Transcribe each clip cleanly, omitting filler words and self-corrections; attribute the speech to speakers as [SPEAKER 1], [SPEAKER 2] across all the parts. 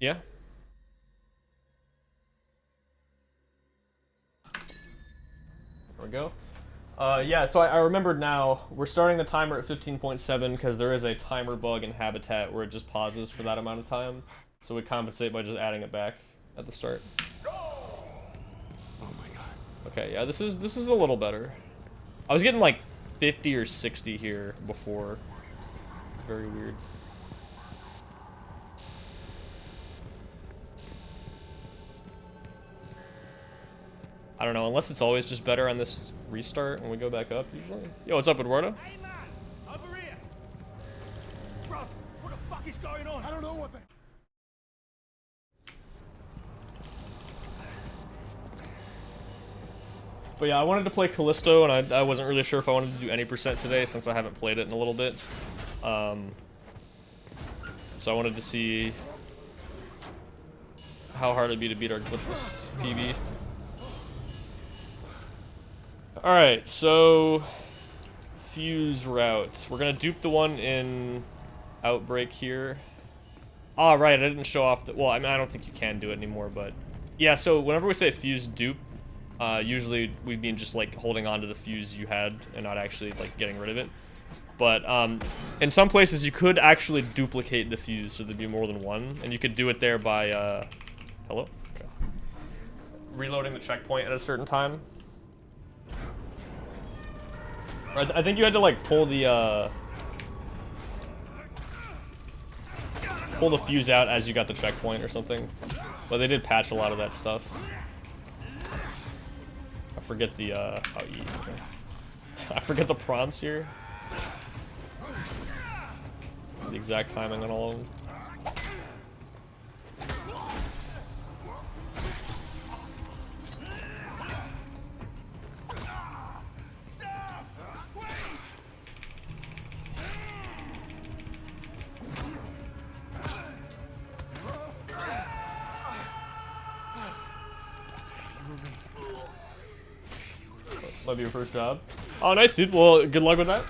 [SPEAKER 1] Yeah. There we go. Yeah, so I remembered now. We're starting the timer at 15.7 because there is a timer bug in Habitat where it just pauses for that amount of time. So we compensate by just adding it back at the start.
[SPEAKER 2] Oh my god.
[SPEAKER 1] Okay, yeah, this is a little better. I was getting like 50 or 60 here before. Very weird. I don't know, unless it's always just better on this restart when we go back up, usually. Yo, what's up, Eduardo?
[SPEAKER 3] Hey man, over here. Bruv, what the fuck is going on? I don't know what the...
[SPEAKER 1] But yeah, I wanted to play Callisto, and I wasn't really sure if I wanted to do any percent today since I haven't played it in a little bit. So I wanted to see how hard it'd be to beat our glitchless PB. Alright, so fuse routes. We're gonna dupe the one in Outbreak here. Ah, right, I didn't show off the... Well, I mean, I don't think you can do it anymore, but... Yeah, so whenever we say fuse dupe, usually we mean just, like, holding on to the fuse you had and not actually, like, getting rid of it. But, in some places you could actually duplicate the fuse, so there'd be more than one. And you could do it there by, hello? Okay. Reloading the checkpoint at a certain time. I think you had to, like, pull the fuse out as you got the checkpoint or something. But they did patch a lot of that stuff. I forget the, I forget the prompts here. The exact timing on all of them. Might be your first job. Oh, nice, dude. Well, good luck with that.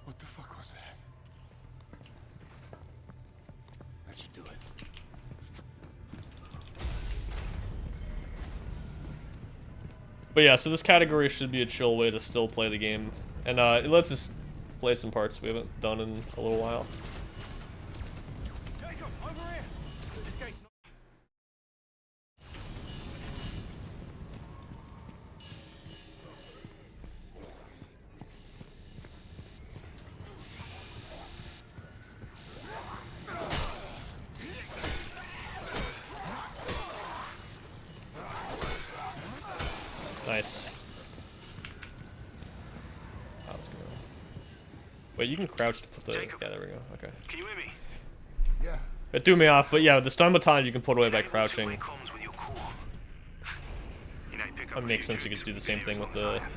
[SPEAKER 2] What the fuck was that? That should do it.
[SPEAKER 1] But yeah, so this category should be a chill way to still play the game. And it lets us play some parts we haven't done in a little while.
[SPEAKER 3] Jacob, over here. This gate's not...
[SPEAKER 1] Nice. Oh, let's go. Wait, you can crouch to put the...
[SPEAKER 3] Jacob,
[SPEAKER 1] yeah, there we go. Okay.
[SPEAKER 3] Can you hear me?
[SPEAKER 2] Yeah.
[SPEAKER 1] It threw me off, but yeah, the stun baton you can put away by
[SPEAKER 3] Enable
[SPEAKER 1] crouching.
[SPEAKER 3] two-way comms with your core. You know, pick up
[SPEAKER 1] That
[SPEAKER 3] a
[SPEAKER 1] makes
[SPEAKER 3] few
[SPEAKER 1] sense, you could
[SPEAKER 3] troops
[SPEAKER 1] do the
[SPEAKER 3] with
[SPEAKER 1] same thing with
[SPEAKER 3] videos
[SPEAKER 1] the...
[SPEAKER 3] on time.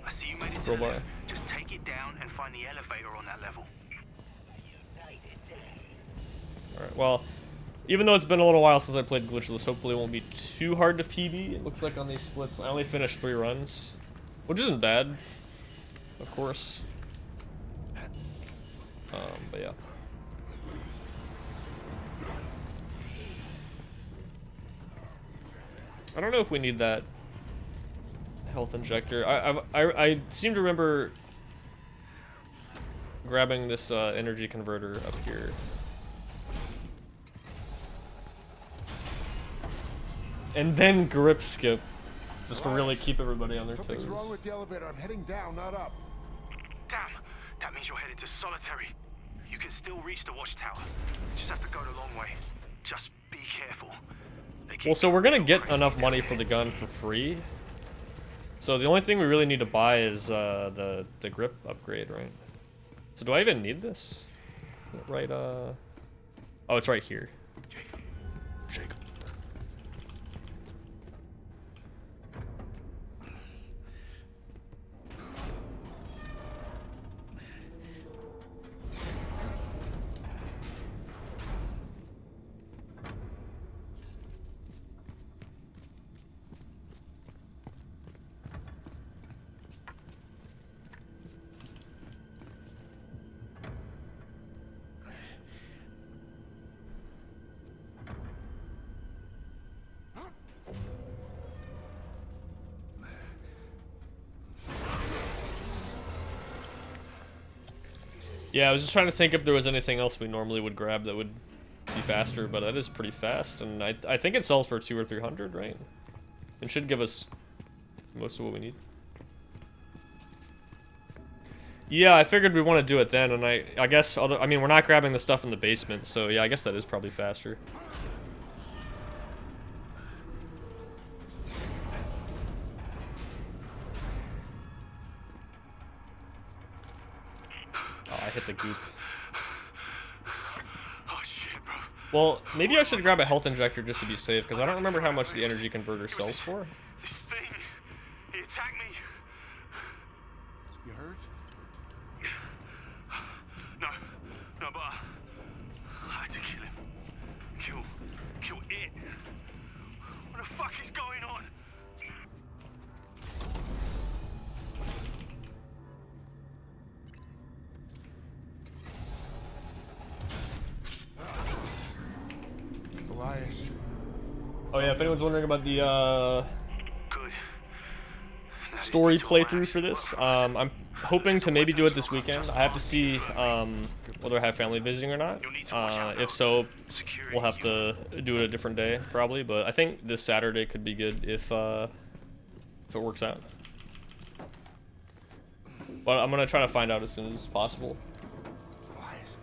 [SPEAKER 3] I see you made it to the
[SPEAKER 1] crowbar.
[SPEAKER 3] left. Just take it down and find the elevator on that level.
[SPEAKER 1] Alright, well, even though it's been a little while since I played Glitchless, hopefully it won't be too hard to PB. It looks like on these splits, I only finished 3 runs, which isn't bad, of course. But yeah. I don't know if we need that health injector. I seem to remember grabbing this energy converter up here. And then grip skip, just to really keep everybody on their toes.
[SPEAKER 2] Something's wrong with the elevator. I'm heading down, not up.
[SPEAKER 3] Damn, that means you're headed to solitary. You can still reach the watchtower. Just have to go the long way. Just be careful.
[SPEAKER 1] Well, so we're gonna get enough money for the gun for free. So the only thing we really need to buy is the grip upgrade, right? So do I even need this? Right, oh, it's right here.
[SPEAKER 2] Jacob. Jacob.
[SPEAKER 1] Yeah, I was just trying to think if there was anything else we normally would grab that would be faster, but that is pretty fast, and I think it sells for 200 or 300, right? It should give us most of what we need. Yeah, I figured we want to do it then, and I guess I mean, we're not grabbing the stuff in the basement, so yeah, I guess that is probably faster. Oh, I hit the goop.
[SPEAKER 3] Oh shit, bro.
[SPEAKER 1] Well, maybe I should grab a health injector just to be safe, because I don't remember how much the energy converter sells for.
[SPEAKER 3] This thing, he attacked me.
[SPEAKER 2] You hurt?
[SPEAKER 3] No, no, but I had to kill him. Kill it. What the fuck is going on?
[SPEAKER 2] Elias.
[SPEAKER 1] Oh yeah, if anyone's wondering about the
[SPEAKER 3] Good.
[SPEAKER 1] story playthrough for this, I'm hoping to maybe do it this weekend. I have to see whether I have family visiting or not. If so, we'll have to do it a different day probably. But I think this Saturday could be good if it works out. But I'm gonna try to find out as soon as possible.
[SPEAKER 2] Elias.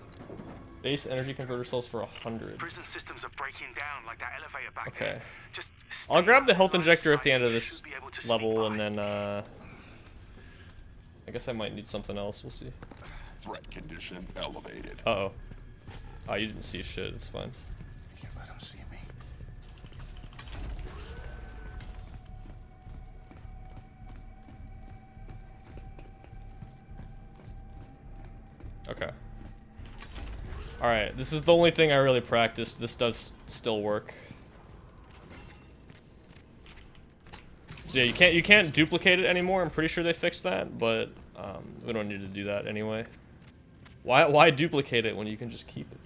[SPEAKER 1] Base energy converter sells for 100.
[SPEAKER 3] Prison systems are breaking down like that elevator back
[SPEAKER 1] Okay.
[SPEAKER 3] there. Just
[SPEAKER 1] I'll grab the health
[SPEAKER 3] stay
[SPEAKER 1] injector at
[SPEAKER 3] inside,
[SPEAKER 1] the end of
[SPEAKER 3] you
[SPEAKER 1] this
[SPEAKER 3] should be able to
[SPEAKER 1] level,
[SPEAKER 3] sneak
[SPEAKER 1] and
[SPEAKER 3] by.
[SPEAKER 1] then I guess I might need something else. We'll see.
[SPEAKER 4] Threat condition elevated.
[SPEAKER 1] Uh-oh. Oh, you didn't see shit. It's fine.
[SPEAKER 2] Can't let him see me.
[SPEAKER 1] Okay. Alright, this is the only thing I really practiced. This does still work. So yeah, you can't duplicate it anymore. I'm pretty sure they fixed that, but we don't need to do that anyway. Why duplicate it when you can just keep it?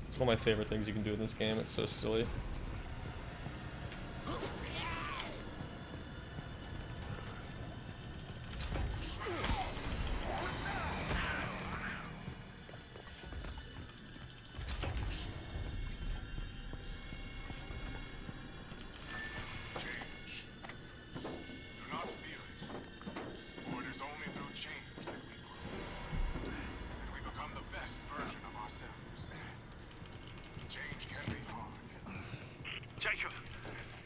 [SPEAKER 1] It's one of my favorite things you can do in this game. It's so silly.
[SPEAKER 2] Do not fear it, for it is only through change that we grow, and we become the best version of ourselves. Change can be hard.
[SPEAKER 3] Jacob,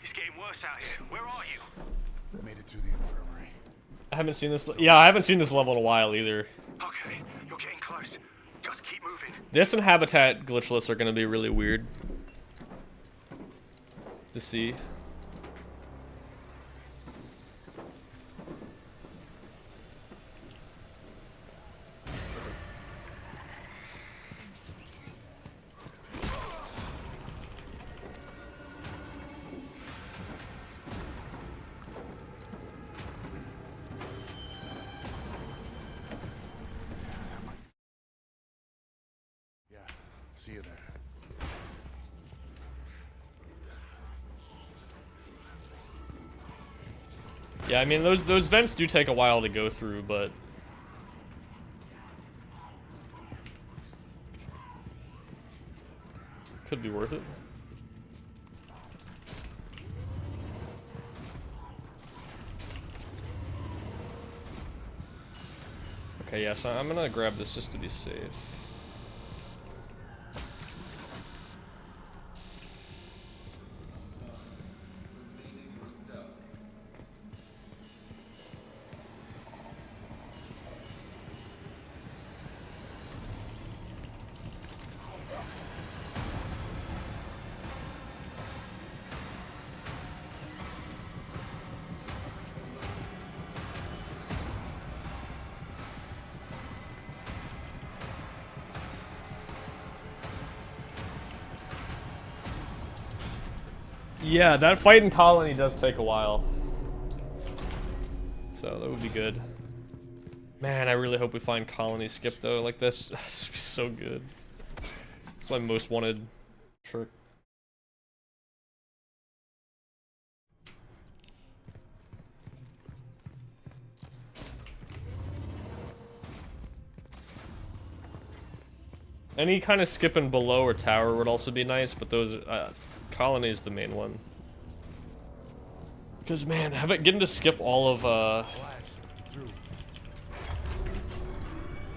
[SPEAKER 3] it's getting worse out here. Where are you?
[SPEAKER 2] Made it through the infirmary.
[SPEAKER 1] I haven't seen this. Yeah, I haven't seen this level in a while either.
[SPEAKER 3] Okay, you're getting close. Just keep moving.
[SPEAKER 1] This and Habitat Glitchless are gonna be really weird to see.
[SPEAKER 2] Yeah, see you there.
[SPEAKER 1] Yeah, I mean those vents do take a while to go through, but could be worth it. Okay, yeah, so I'm gonna grab this just to be safe. Yeah, that fight in Colony does take a while. So that would be good. Man, I really hope we find colony skip though. Like this, this would be so good. It's my most wanted trick. Any kind of skipping below or tower would also be nice, but those colony is the main one. Because man, getting to skip all of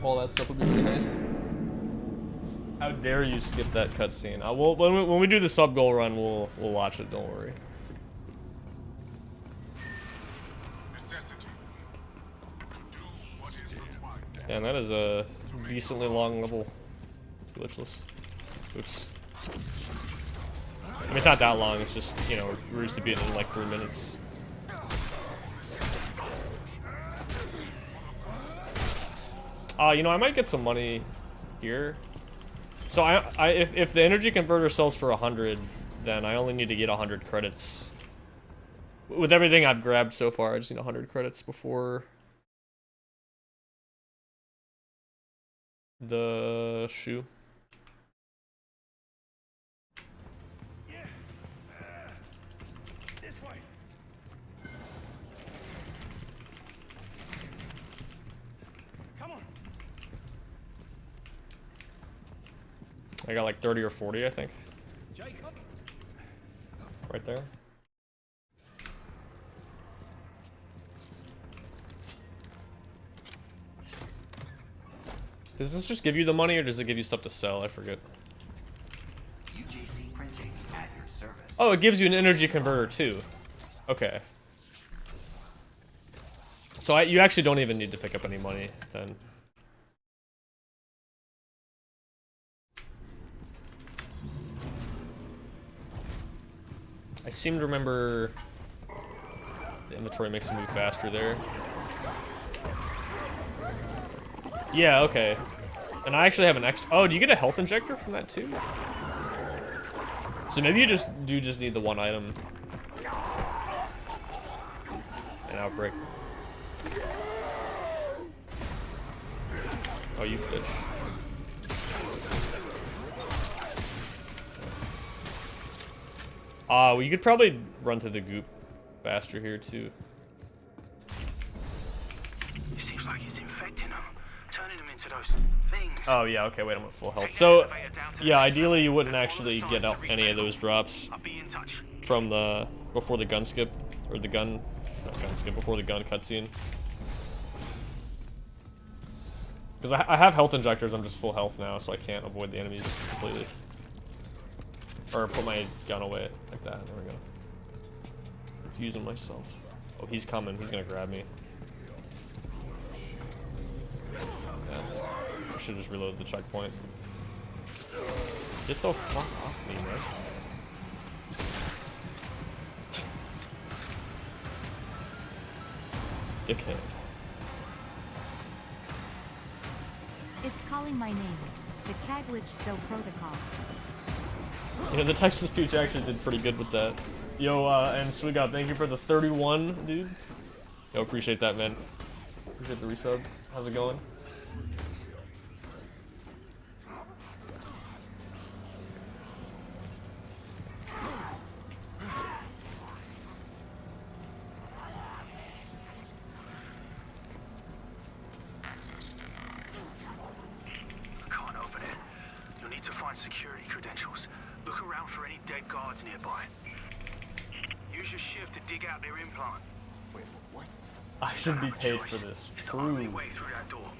[SPEAKER 1] all that stuff would be really nice. How dare you skip that cutscene? When we do the sub goal run, we'll watch it. Don't worry.
[SPEAKER 2] Necessity to do what is required.
[SPEAKER 1] And that is a decently long level. Glitchless. Oops. I mean, it's not that long. It's just, you know, we're used to being in like 3 minutes. You know, I might get some money here. So if the energy converter sells for 100, then I only need to get 100 credits. With everything I've grabbed so far, I just need 100 credits before the shoe.
[SPEAKER 3] This way. Come on.
[SPEAKER 1] I got like 30 or 40, I think.
[SPEAKER 3] Jacob.
[SPEAKER 1] Right there. Does this just give you the money, or does it give you stuff to sell? I forget.
[SPEAKER 5] UJC printing at your service.
[SPEAKER 1] Oh, it gives you an energy converter too. Okay. So you actually don't even need to pick up any money then. I seem to remember the inventory makes it move faster there. Yeah, okay. And I actually have an extra. Oh, do you get a health injector from that too? So maybe you just need the one item. An outbreak. Oh, you bitch. Well, you could probably run to the goop faster here too.
[SPEAKER 3] It seems like it's infecting them, turning them into those things.
[SPEAKER 1] Oh yeah, okay, wait, I'm at full health. So, yeah, ideally you wouldn't actually get out any of those drops
[SPEAKER 3] I'll be in touch.
[SPEAKER 1] from the before the gun skip, or the gun, not gun skip, before the gun cutscene. Because I have health injectors, I'm just full health now, so I can't avoid the enemies completely. Or put my gun away like that. There we go. Confusing myself. Oh, he's coming. He's gonna grab me. Yeah. I should just reload the checkpoint. Get the fuck off me, man. Dickhead.
[SPEAKER 6] It's calling my name. The Glitchless Protocol.
[SPEAKER 1] You know, the Texas Peach actually did pretty good with that. Yo, and Swigop, thank you for the 31, dude. Yo, appreciate that, man. Appreciate the resub. How's it going?
[SPEAKER 3] I can't open it. You'll need to find security credentials. Look around for any dead guards nearby. Use your shift to dig out their implant.
[SPEAKER 5] Wait, what?
[SPEAKER 1] I should be paid for this.
[SPEAKER 3] It's the only
[SPEAKER 1] True.
[SPEAKER 3] way through that door.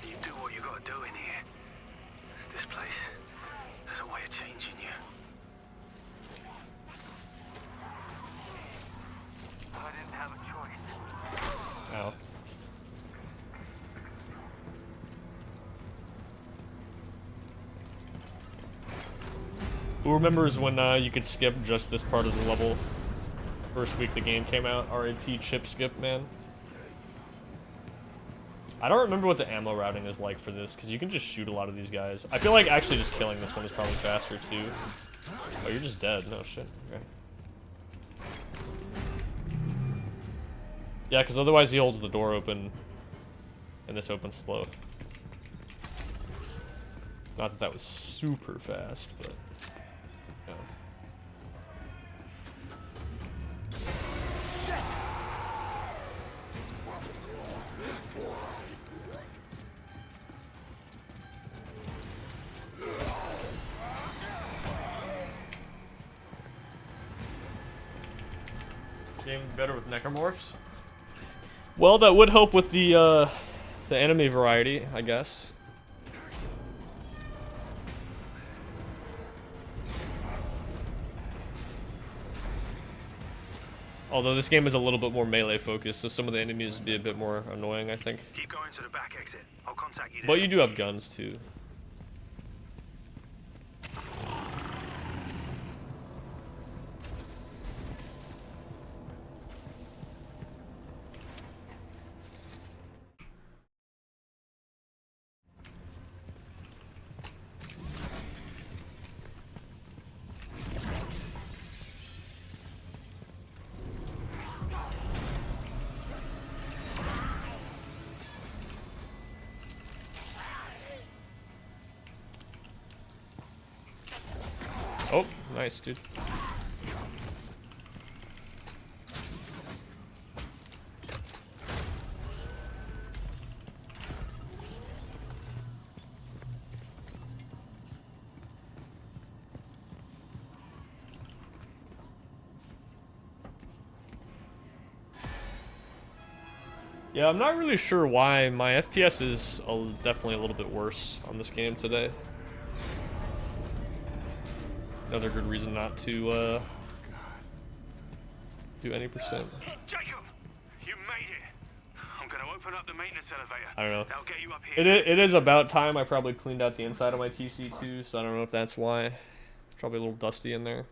[SPEAKER 3] You do what you gotta do in here. This place has a way of changing you. I didn't have a choice.
[SPEAKER 1] Ow. Who remembers when you could skip just this part of the level? First week the game came out, RAP chip skip, man. I don't remember what the ammo routing is like for this, because you can just shoot a lot of these guys. I feel like actually just killing this one is probably faster too. Oh, you're just dead. No shit. Okay. Yeah, because otherwise he holds the door open, and this opens slow. Not that that was super fast, but no. Game's better with necromorphs. Well, that would help with the enemy variety, I guess. Although this game is a little bit more melee focused, so some of the enemies would be a bit more annoying, I think.
[SPEAKER 3] Keep going to the back exit. I'll contact you there.
[SPEAKER 1] But you do have guns too. Oh, nice, dude. Yeah, I'm not really sure why my FPS is definitely a little bit worse on this game today. Another good reason not to do any percent.
[SPEAKER 3] Jacob, you made it. I'm gonna open up the maintenance elevator.
[SPEAKER 1] I don't know.
[SPEAKER 3] That'll get you up here.
[SPEAKER 1] It is about time. I probably cleaned out the inside of my PC too, so I don't know if that's why. It's probably a little dusty in there.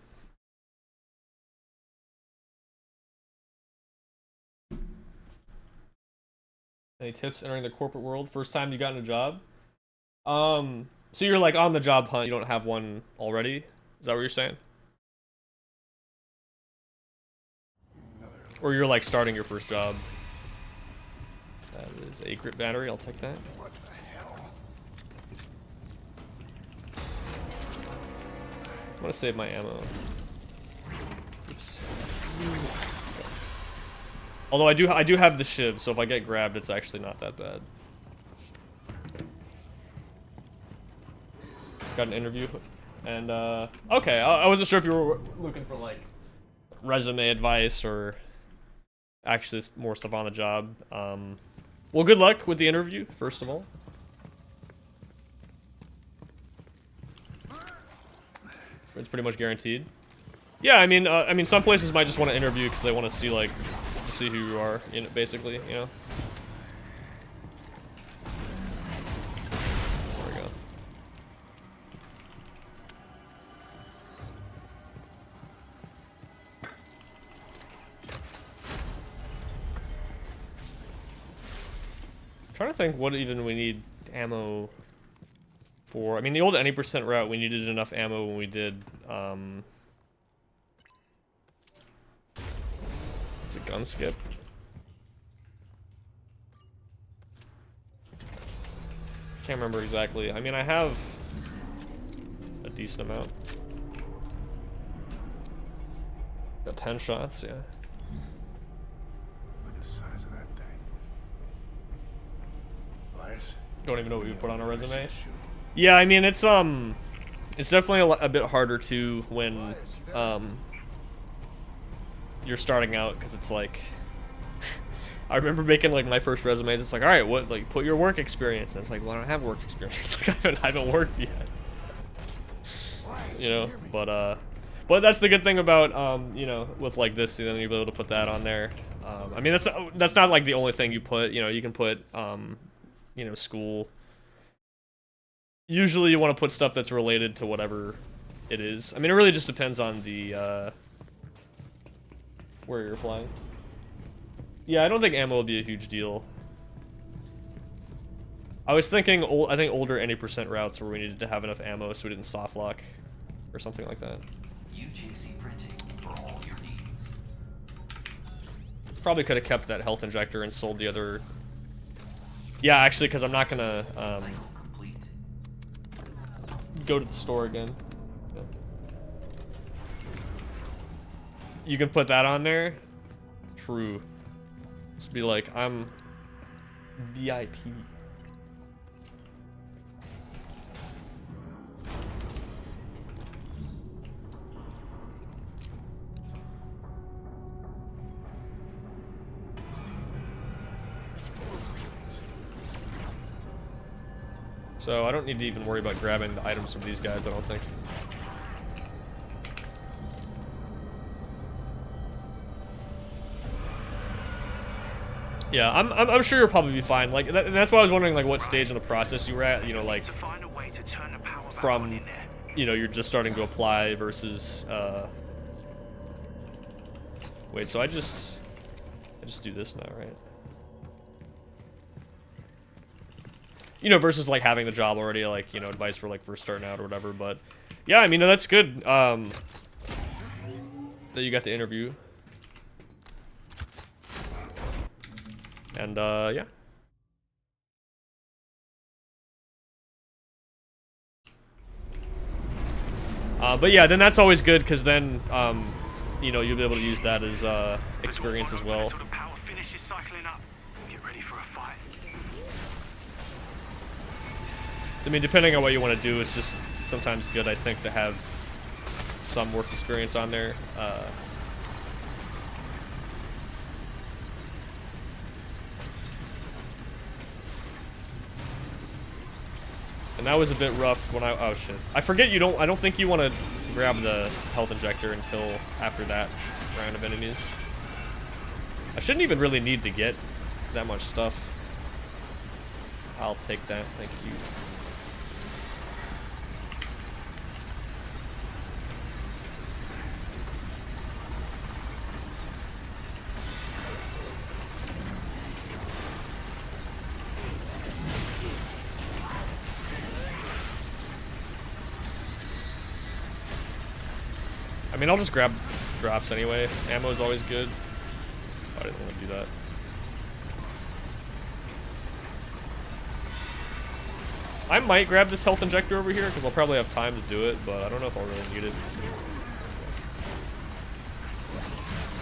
[SPEAKER 1] Any tips entering the corporate world? First time you got in a job? So you're like on the job hunt, you don't have one already? Is that what you're saying? Or you're like starting your first job? That is a grip battery, I'll take that.
[SPEAKER 2] What the hell?
[SPEAKER 1] I'm gonna save my ammo. Oops. Although I do have the shiv, so if I get grabbed, it's actually not that bad. Got an interview, and okay, I wasn't sure if you were looking for like resume advice or actually more stuff on the job. Well, good luck with the interview, first of all. It's pretty much guaranteed. Yeah, I mean, some places might just want to interview because they want to see like. See who you are, you know, basically, you know. There we go. I'm trying to think what even we need ammo for. I mean, the old any percent route, we needed enough ammo when we did, it's a gun skip. Can't remember exactly. I mean, I have a decent amount. Got 10 shots, yeah.
[SPEAKER 2] Look at the size of that thing. Elias?
[SPEAKER 1] Don't even know what we would put on a resume. Yeah, I mean, it's definitely a bit harder to when you're starting out, because it's like I remember making like my first resumes. It's like, all right, what, like, put your work experience. And it's like, well, I don't have work experience. Like, I haven't worked yet. You know, but that's the good thing about you know, with like this, you know, you'll be able to put that on there. I mean, that's not like the only thing you put. You know, you can put you know, school. Usually, you want to put stuff that's related to whatever it is. I mean, it really just depends on the where you're flying. Yeah, I don't think ammo will be a huge deal. I was thinking, I think older any percent routes where we needed to have enough ammo so we didn't soft lock. or something like that.
[SPEAKER 5] UJC printing for all your needs.
[SPEAKER 1] Probably could have kept that health injector and sold the other. Yeah, actually, because I'm not gonna
[SPEAKER 5] Cycle complete.
[SPEAKER 1] go to the store again. Yeah. You can put that on there. True. Just be like, I'm VIP. So I don't need to even worry about grabbing the items from these guys, I don't think. Yeah, I'm sure you'll probably be fine. Like that's why I was wondering like what stage in the process you were at. You know, like
[SPEAKER 3] To find a way to turn the power back on
[SPEAKER 1] from,
[SPEAKER 3] in there.
[SPEAKER 1] you know, you're just starting to apply versus. Wait, so I just do this now, right? You know, versus like having the job already, like, you know, advice for like first starting out or whatever. But yeah, I mean, no, that's good. That you got the interview. And yeah. But yeah, then that's always good because then you know, you'll be able to use that as experience as well.
[SPEAKER 3] Until the power finishes cycling up. Get ready for a fight.
[SPEAKER 1] I mean, depending on what you want to do, it's just sometimes good, I think, to have some work experience on there. And that was a bit rough when oh shit. I forget I don't think you want to grab the health injector until after that round of enemies. I shouldn't even really need to get that much stuff. I'll take that, thank you. I mean, I'll just grab drops anyway. Ammo is always good. Oh, I didn't want to do that. I might grab this health injector over here because I'll probably have time to do it, but I don't know if I'll really need it.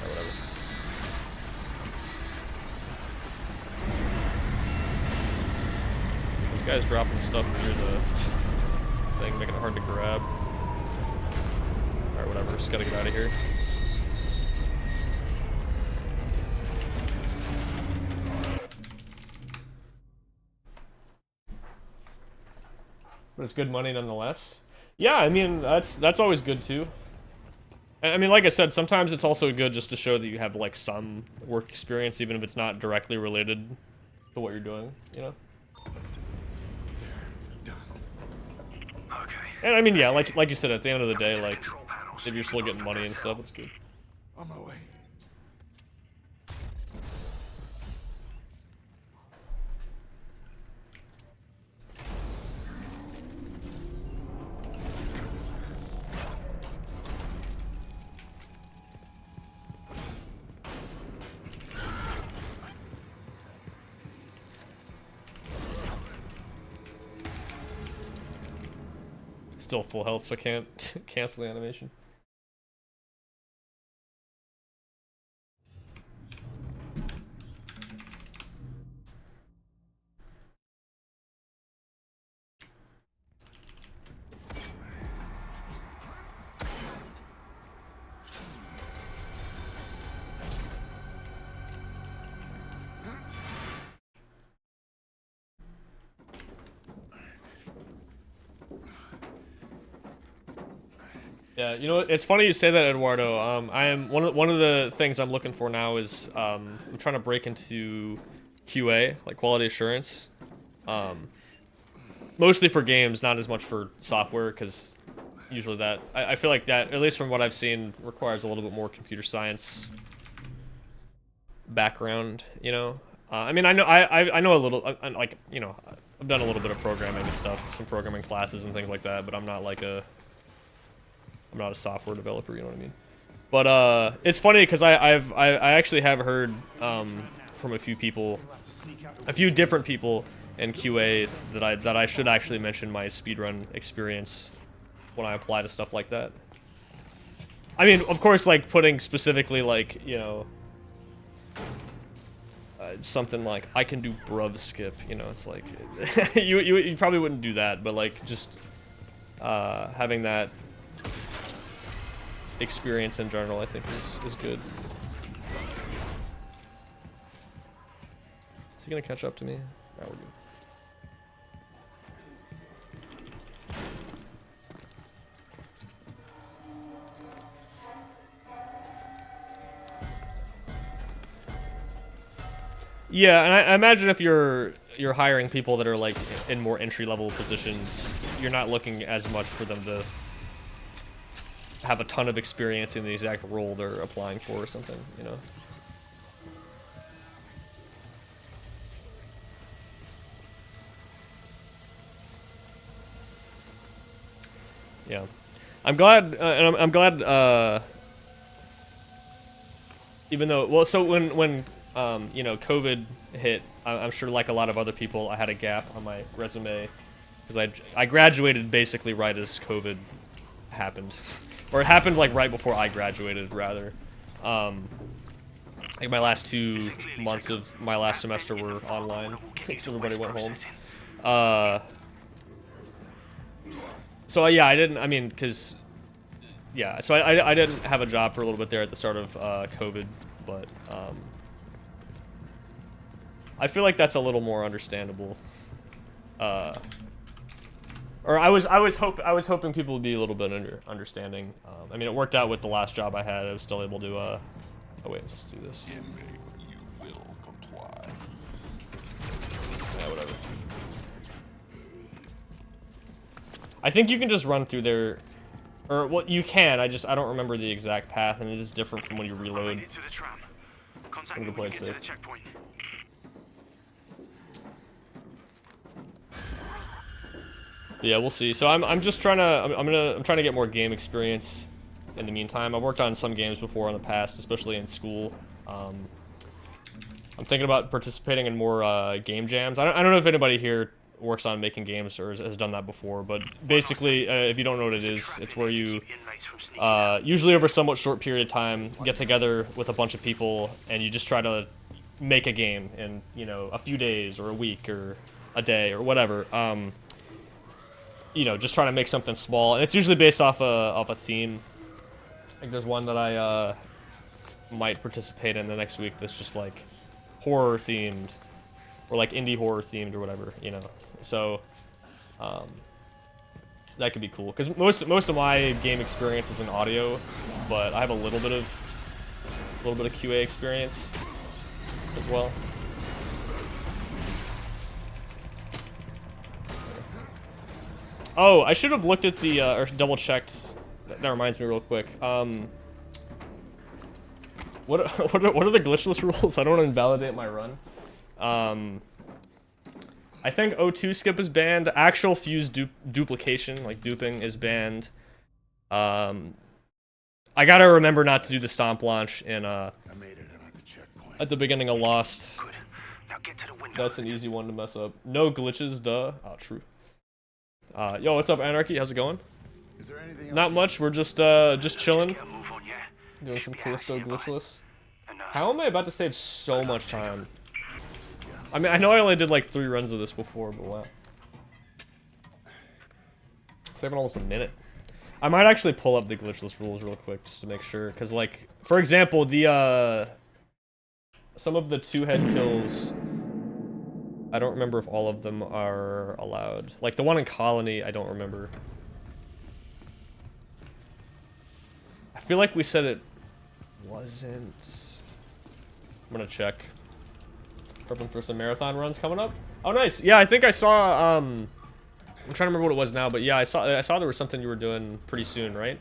[SPEAKER 1] Or whatever. This guy's dropping stuff near the thing, making it hard to grab. Alright, whatever, just gotta get out of here. But it's good money nonetheless. Yeah, I mean, that's always good too. I mean, like I said, sometimes it's also good just to show that you have like some work experience, even if it's not directly related to what you're doing, you know?
[SPEAKER 3] Okay.
[SPEAKER 1] And I mean, yeah, like you said, at the end of the day, like, if you're still getting money and stuff, it's good.
[SPEAKER 2] On my way.
[SPEAKER 1] Still full health, so I can't cancel the animation. Yeah, you know, it's funny you say that, Eduardo. I am one of the things I'm looking for now is I'm trying to break into QA, like quality assurance. Mostly for games, not as much for software, because usually that I feel like that, at least from what I've seen, requires a little bit more computer science background. You know, I mean, I know a little, like, you know, I've done a little bit of programming and stuff, some programming classes and things like that, but I'm not like a I'm not a software developer, you know what I mean? But it's funny because I actually have heard from a few people, a few different people in QA that I should actually mention my speedrun experience when I apply to stuff like that. I mean, of course, like putting specifically like, you know, something like I can do bruv skip, you know, it's like you probably wouldn't do that, but like just having that experience in general, I think is good. Is he gonna catch up to me? No, we're good. Yeah, and I imagine if you're hiring people that are like in more entry-level positions, you're not looking as much for them to have a ton of experience in the exact role they're applying for or something, you know? Yeah, I'm glad, and I'm glad. Even though, well, so when you know, COVID hit, I'm sure like a lot of other people, I had a gap on my resume because I graduated basically right as COVID happened, or it happened like right before I graduated rather. Like my last 2 months of my last semester were online because everybody went home. So yeah, I didn't. I mean, because yeah, so I didn't have a job for a little bit there at the start of COVID, but I feel like that's a little more understandable. Or I was hoping people would be a little bit understanding. I mean, it worked out with the last job I had. I was still able to. Oh wait, let's do this.
[SPEAKER 4] You will comply.
[SPEAKER 1] Yeah, whatever. I think you can just run through there, or well, you can. I don't remember the exact path, and it is different from when you reload. I'm gonna play it safe. Yeah, we'll see. So I'm just trying to I'm trying to get more game experience in the meantime. I've worked on some games before in the past, especially in school. I'm thinking about participating in more game jams. I don't know if anybody here works on making games or has done that before, but basically, if you don't know what it is, it's where you usually over a somewhat short period of time get together with a bunch of people and you just try to make a game in, you know, a few days or a week or a day or whatever. You know, just trying to make something small, and it's usually based off a theme. I think there's one that I might participate in the next week that's just like horror themed, or like indie horror themed or whatever, you know. So that could be cool because most of my game experience is in audio, but I have a little bit of QA experience as well. Oh, I should have looked at the, or double checked. That reminds me real quick. What are the glitchless rules? I don't want to invalidate my run. I think O2 skip is banned. Actual fuse duplication, like duping, is banned. I gotta remember not to do the stomp launch in, at the beginning of Lost. That's an easy one to mess up. No glitches, duh. Oh, true. Yo, what's up, Anarchy? How's it going? Not much. We're just chilling, doing some Callisto glitchless. How am I about to save so much time? I mean, I know I only did like 3 runs of this before, but wow. Saving almost a minute. I might actually pull up the glitchless rules real quick just to make sure, because like, for example, the some of the 2-head kills, I don't remember if all of them are allowed. Like the one in Colony, I don't remember. I feel like we said it wasn't. I'm gonna check. Prepping for some marathon runs coming up. Oh, nice. Yeah, I think I saw. I'm trying to remember what it was now, but yeah, I saw there was something you were doing pretty soon, right?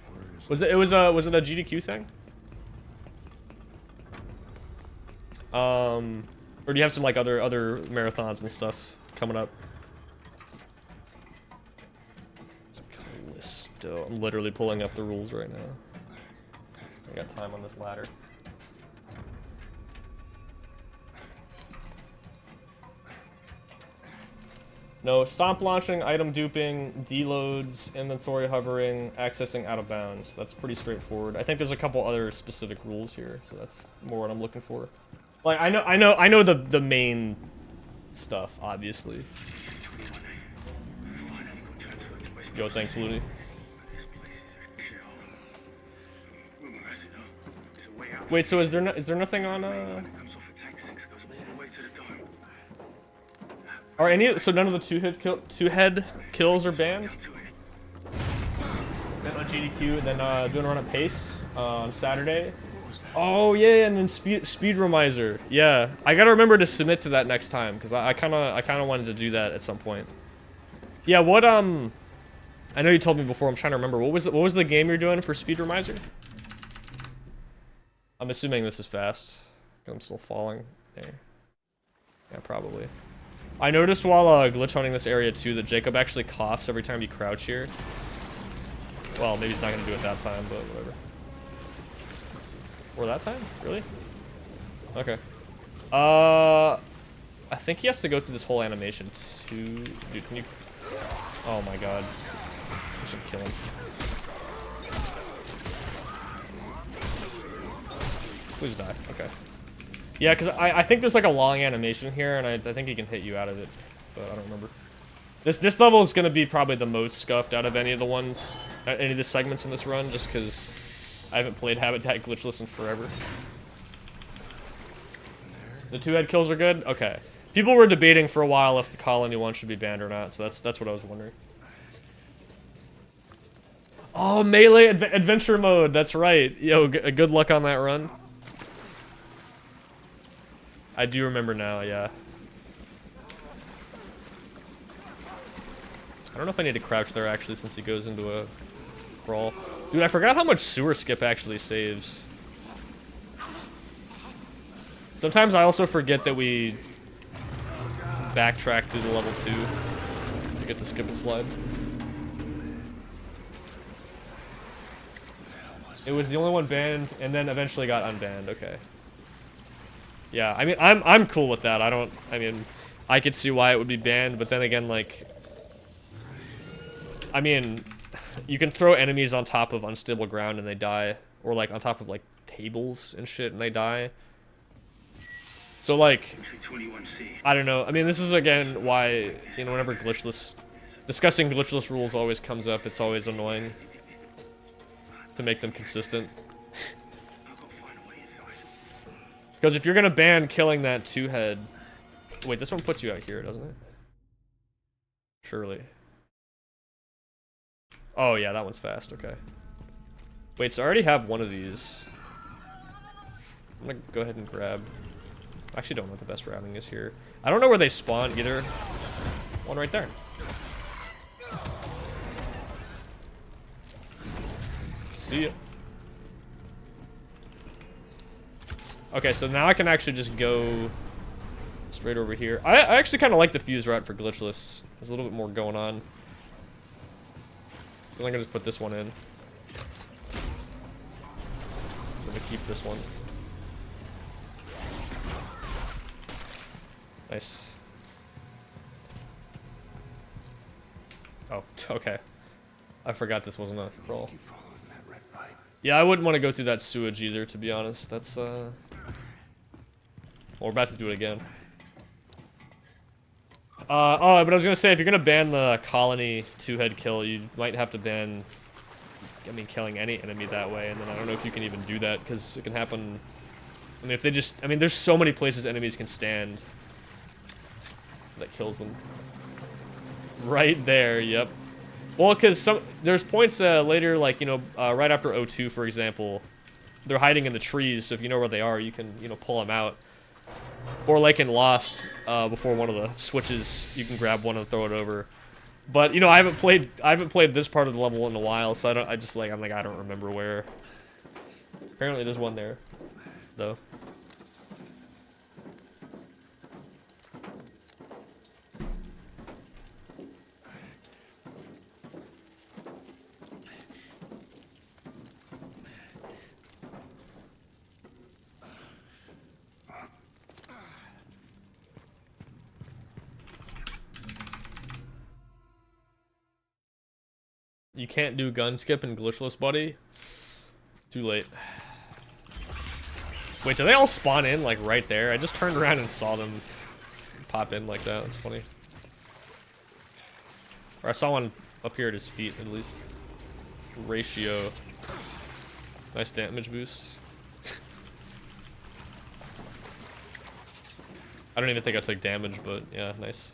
[SPEAKER 1] Was it? Was it a GDQ thing? Or do you have some like other marathons and stuff coming up? Callisto. I'm literally pulling up the rules right now. I got time on this ladder. No, stomp launching, item duping, deloads, inventory hovering, accessing out of bounds. That's pretty straightforward. I think there's a couple other specific rules here, so that's more what I'm looking for. Like I know the main stuff, obviously. Yo, thanks, Looney. Wait, so is there nothing on Are any so none of the two-head kills are banned? Then on GDQ, then doing a run at pace on Saturday. Oh yeah, and then Speedrumizer. Yeah, I gotta remember to submit to that next time because I kind of wanted to do that at some point. Yeah, what I know you told me before. I'm trying to remember what was the game you're doing for Speedrumizer? I'm assuming this is fast. I'm still falling. There. Yeah, probably. I noticed while glitch hunting this area too that Jacob actually coughs every time you crouch here. Well, maybe he's not gonna do it that time, but whatever. Or that time? Really? Okay. I think he has to go through this whole animation too. Dude, can you? Oh my god. I should kill him. Please die. Okay. Yeah, because I think there's like a long animation here, and I think he can hit you out of it, but I don't remember. This level is gonna be probably the most scuffed out of any of the ones, any of the segments in this run, just because I haven't played Habitat Glitchless in forever. The two-head kills are good. Okay. People were debating for a while if the colony one should be banned or not, so that's what I was wondering. Oh, melee adventure mode. That's right. Yo, good luck on that run. I do remember now, yeah. I don't know if I need to crouch there, actually, since he goes into a crawl. Dude, I forgot how much sewer skip actually saves. Sometimes I also forget that we backtrack through the level 2 to get to skip and slide. It was the only one banned, and then eventually got unbanned. Okay. Yeah, I mean, I'm cool with that. I mean, I could see why it would be banned, but then again, like, I mean, you can throw enemies on top of unstable ground and they die, or like on top of like tables and shit and they die. So like, I don't know. I mean, this is again why, you know, whenever discussing glitchless rules always comes up, it's always annoying to make them consistent. Because if you're gonna ban killing that two-head... Wait, this one puts you out here, doesn't it? Surely. Oh yeah, that one's fast, okay. Wait, so I already have one of these. I'm gonna go ahead and grab... I actually don't know what the best routing is here. I don't know where they spawn either. One right there. See ya. Okay, so now I can actually just go straight over here. I actually kind of like the fuse route for glitchless. There's a little bit more going on. So I'm gonna just put this one in. I'm gonna keep this one. Nice. Oh, okay. I forgot this wasn't a crawl. Yeah, I wouldn't want to go through that sewage either, to be honest. That's, well, we're about to do it again. Oh, but I was gonna say, if you're gonna ban the colony two-head kill, you might have to ban, I mean, killing any enemy that way, and then I don't know if you can even do that, because it can happen, I mean, if they just, I mean, there's so many places enemies can stand that kills them. Right there, yep. Well, because there's points later, like, you know, right after O2, for example, they're hiding in the trees, so if you know where they are, you can, you know, pull them out. Or like in Lost, before one of the switches, you can grab one and throw it over. But, you know, I haven't played this part of the level in a while, so I don't remember where. Apparently there's one there, though. You can't do gun skip in Glitchless, buddy. Too late. Wait, do they all spawn in, like, right there? I just turned around and saw them pop in like that. That's funny. Or I saw one up here at his feet, at least. Ratio. Nice damage boost. I don't even think I took damage, but yeah, nice.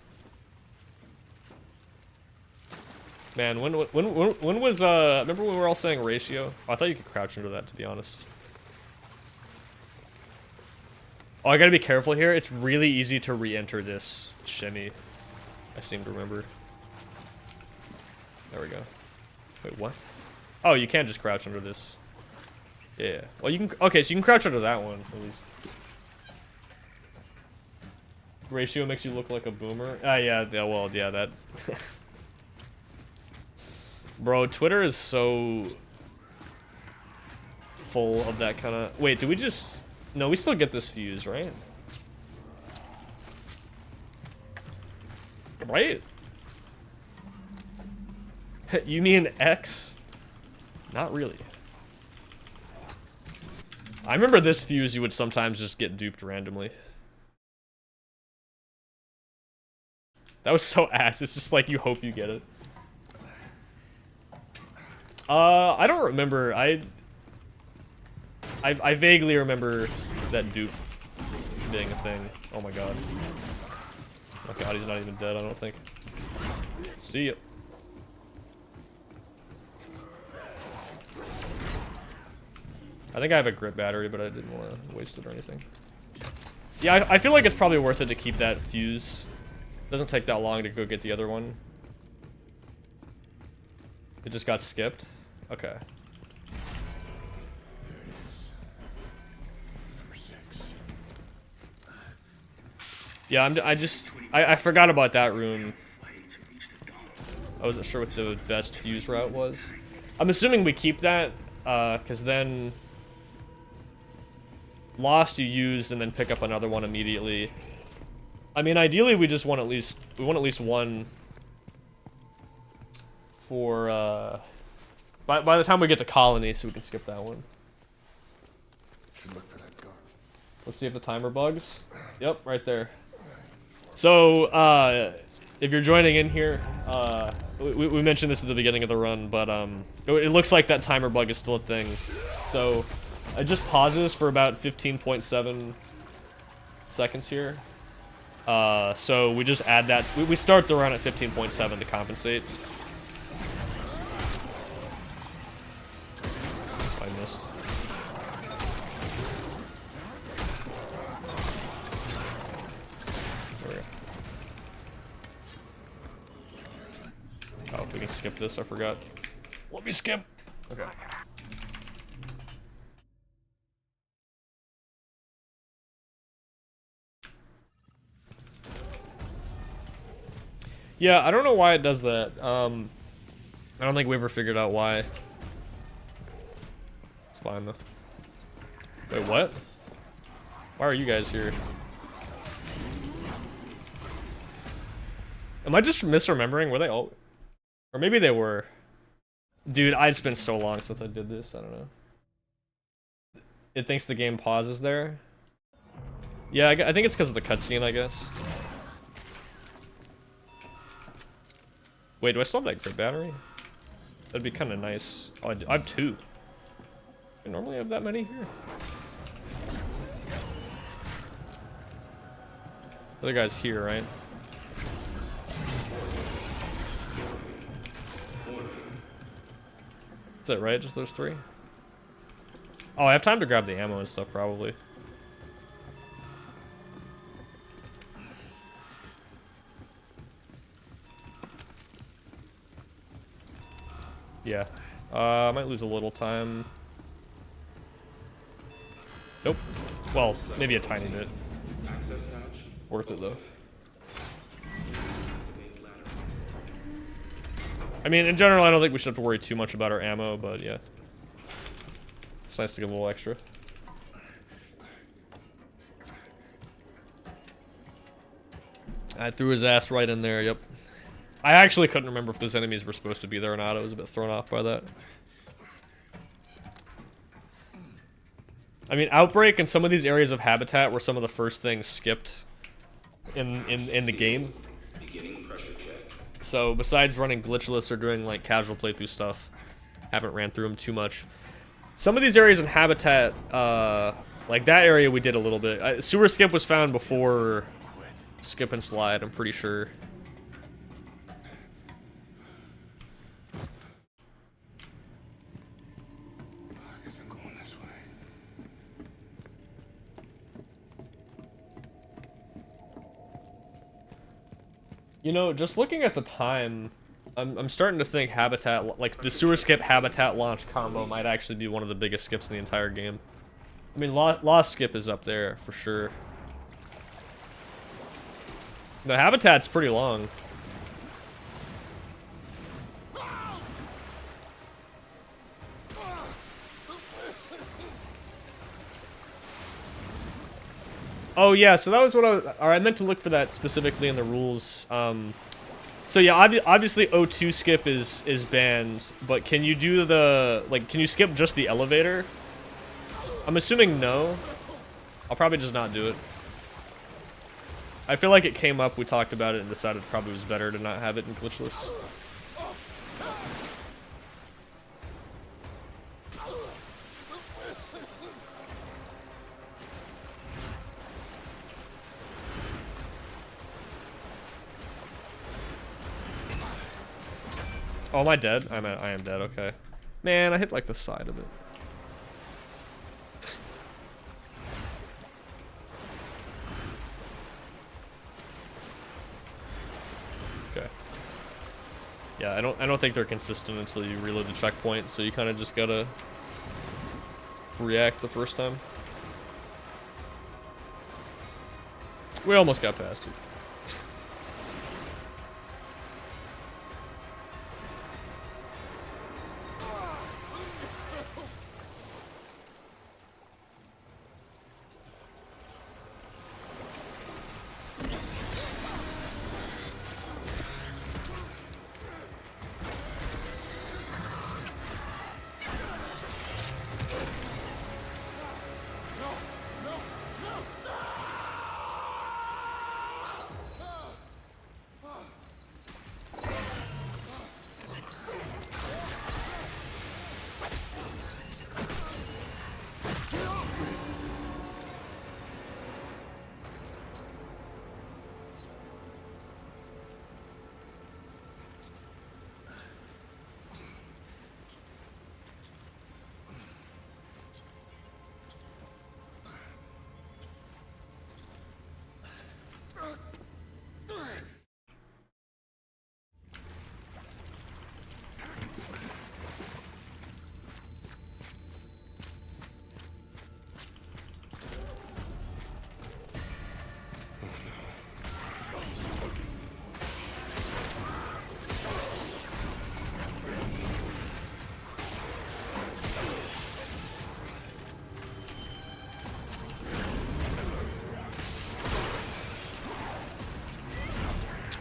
[SPEAKER 1] Man, when was remember when we were all saying ratio? Oh, I thought you could crouch into that, to be honest. Oh, I gotta be careful here. It's really easy to re-enter this shimmy. I seem to remember. There we go. Wait, what? Oh, you can't just crouch under this. Yeah. Well, you can. Okay, so you can crouch under that one at least. Ratio makes you look like a boomer. Ah, yeah. Yeah. Well, yeah. That. Bro, Twitter is so full of that kind of. Wait, do we just? No, we still get this fuse, right? Right? You mean X? Not really. I remember this fuse you would sometimes just get duped randomly. That was so ass. It's just like you hope you get it. I don't remember. I vaguely remember that dupe being a thing. Oh my god. Oh god, he's not even dead, I don't think. See ya. I think I have a grip battery, but I didn't want to waste it or anything. Yeah, I feel like it's probably worth it to keep that fuse. It doesn't take that long to go get the other one. It just got skipped? Okay. Yeah, I forgot about that room. I wasn't sure what the best fuse route was. I'm assuming we keep that, because then Lost you use and then pick up another one immediately. I mean, ideally we just want at least one for by the time we get to Colony, so we can skip that one.
[SPEAKER 2] Should look for that guard.
[SPEAKER 1] Let's see if the timer bugs. Yep, right there. So, if you're joining in here, we mentioned this at the beginning of the run, but it looks like that timer bug is still a thing. So, it just pauses for about 15.7 seconds here. So we just add that. We start the run at 15.7 to compensate. I missed. Oh, we can skip this. I forgot. Let me skip. Okay. Yeah, I don't know why it does that. I don't think we ever figured out why. It's fine though. Wait, what? Why are you guys here? Am I just misremembering? Were they all? Or maybe they were. Dude, it's been so long since I did this. I don't know. It thinks the game pauses there. Yeah, I think it's because of the cutscene, I guess. Wait, do I still have that grip battery? That'd be kind of nice. Oh, I have two. I normally have that many here. The other guy's here, right? That's it, right? Just those three? Oh, I have time to grab the ammo and stuff, probably. Yeah. I might lose a little time. Nope. Well, maybe a tiny bit. Worth it, though. I mean, in general, I don't think we should have to worry too much about our ammo, but yeah. It's nice to get a little extra. I threw his ass right in there, yep. I actually couldn't remember if those enemies were supposed to be there or not. I was a bit thrown off by that. I mean, Outbreak and some of these areas of habitat were some of the first things skipped in the game. So besides running glitchless or doing like casual playthrough stuff, haven't ran through them too much. Some of these areas in habitat, like that area we did a little bit. Sewer skip was found before skip and slide, I'm pretty sure.
[SPEAKER 2] I guess I'm going this way.
[SPEAKER 1] You know, just looking at the time, I'm starting to think habitat, like the sewer skip habitat launch combo might actually be one of the biggest skips in the entire game. I mean, lost skip is up there for sure. The habitat's pretty long. Oh yeah, so that was what I meant to look for that specifically in the rules. So yeah, obviously O2 skip is banned, but can you do can you skip just the elevator? I'm assuming no. I'll probably just not do it. I feel like it came up, we talked about it, and decided it probably was better to not have it in glitchless. Oh, am I dead? I am dead, okay. Man, I hit like the side of it. Okay. Yeah, I don't think they're consistent until you reload the checkpoint, so you kind of just gotta react the first time. We almost got past it.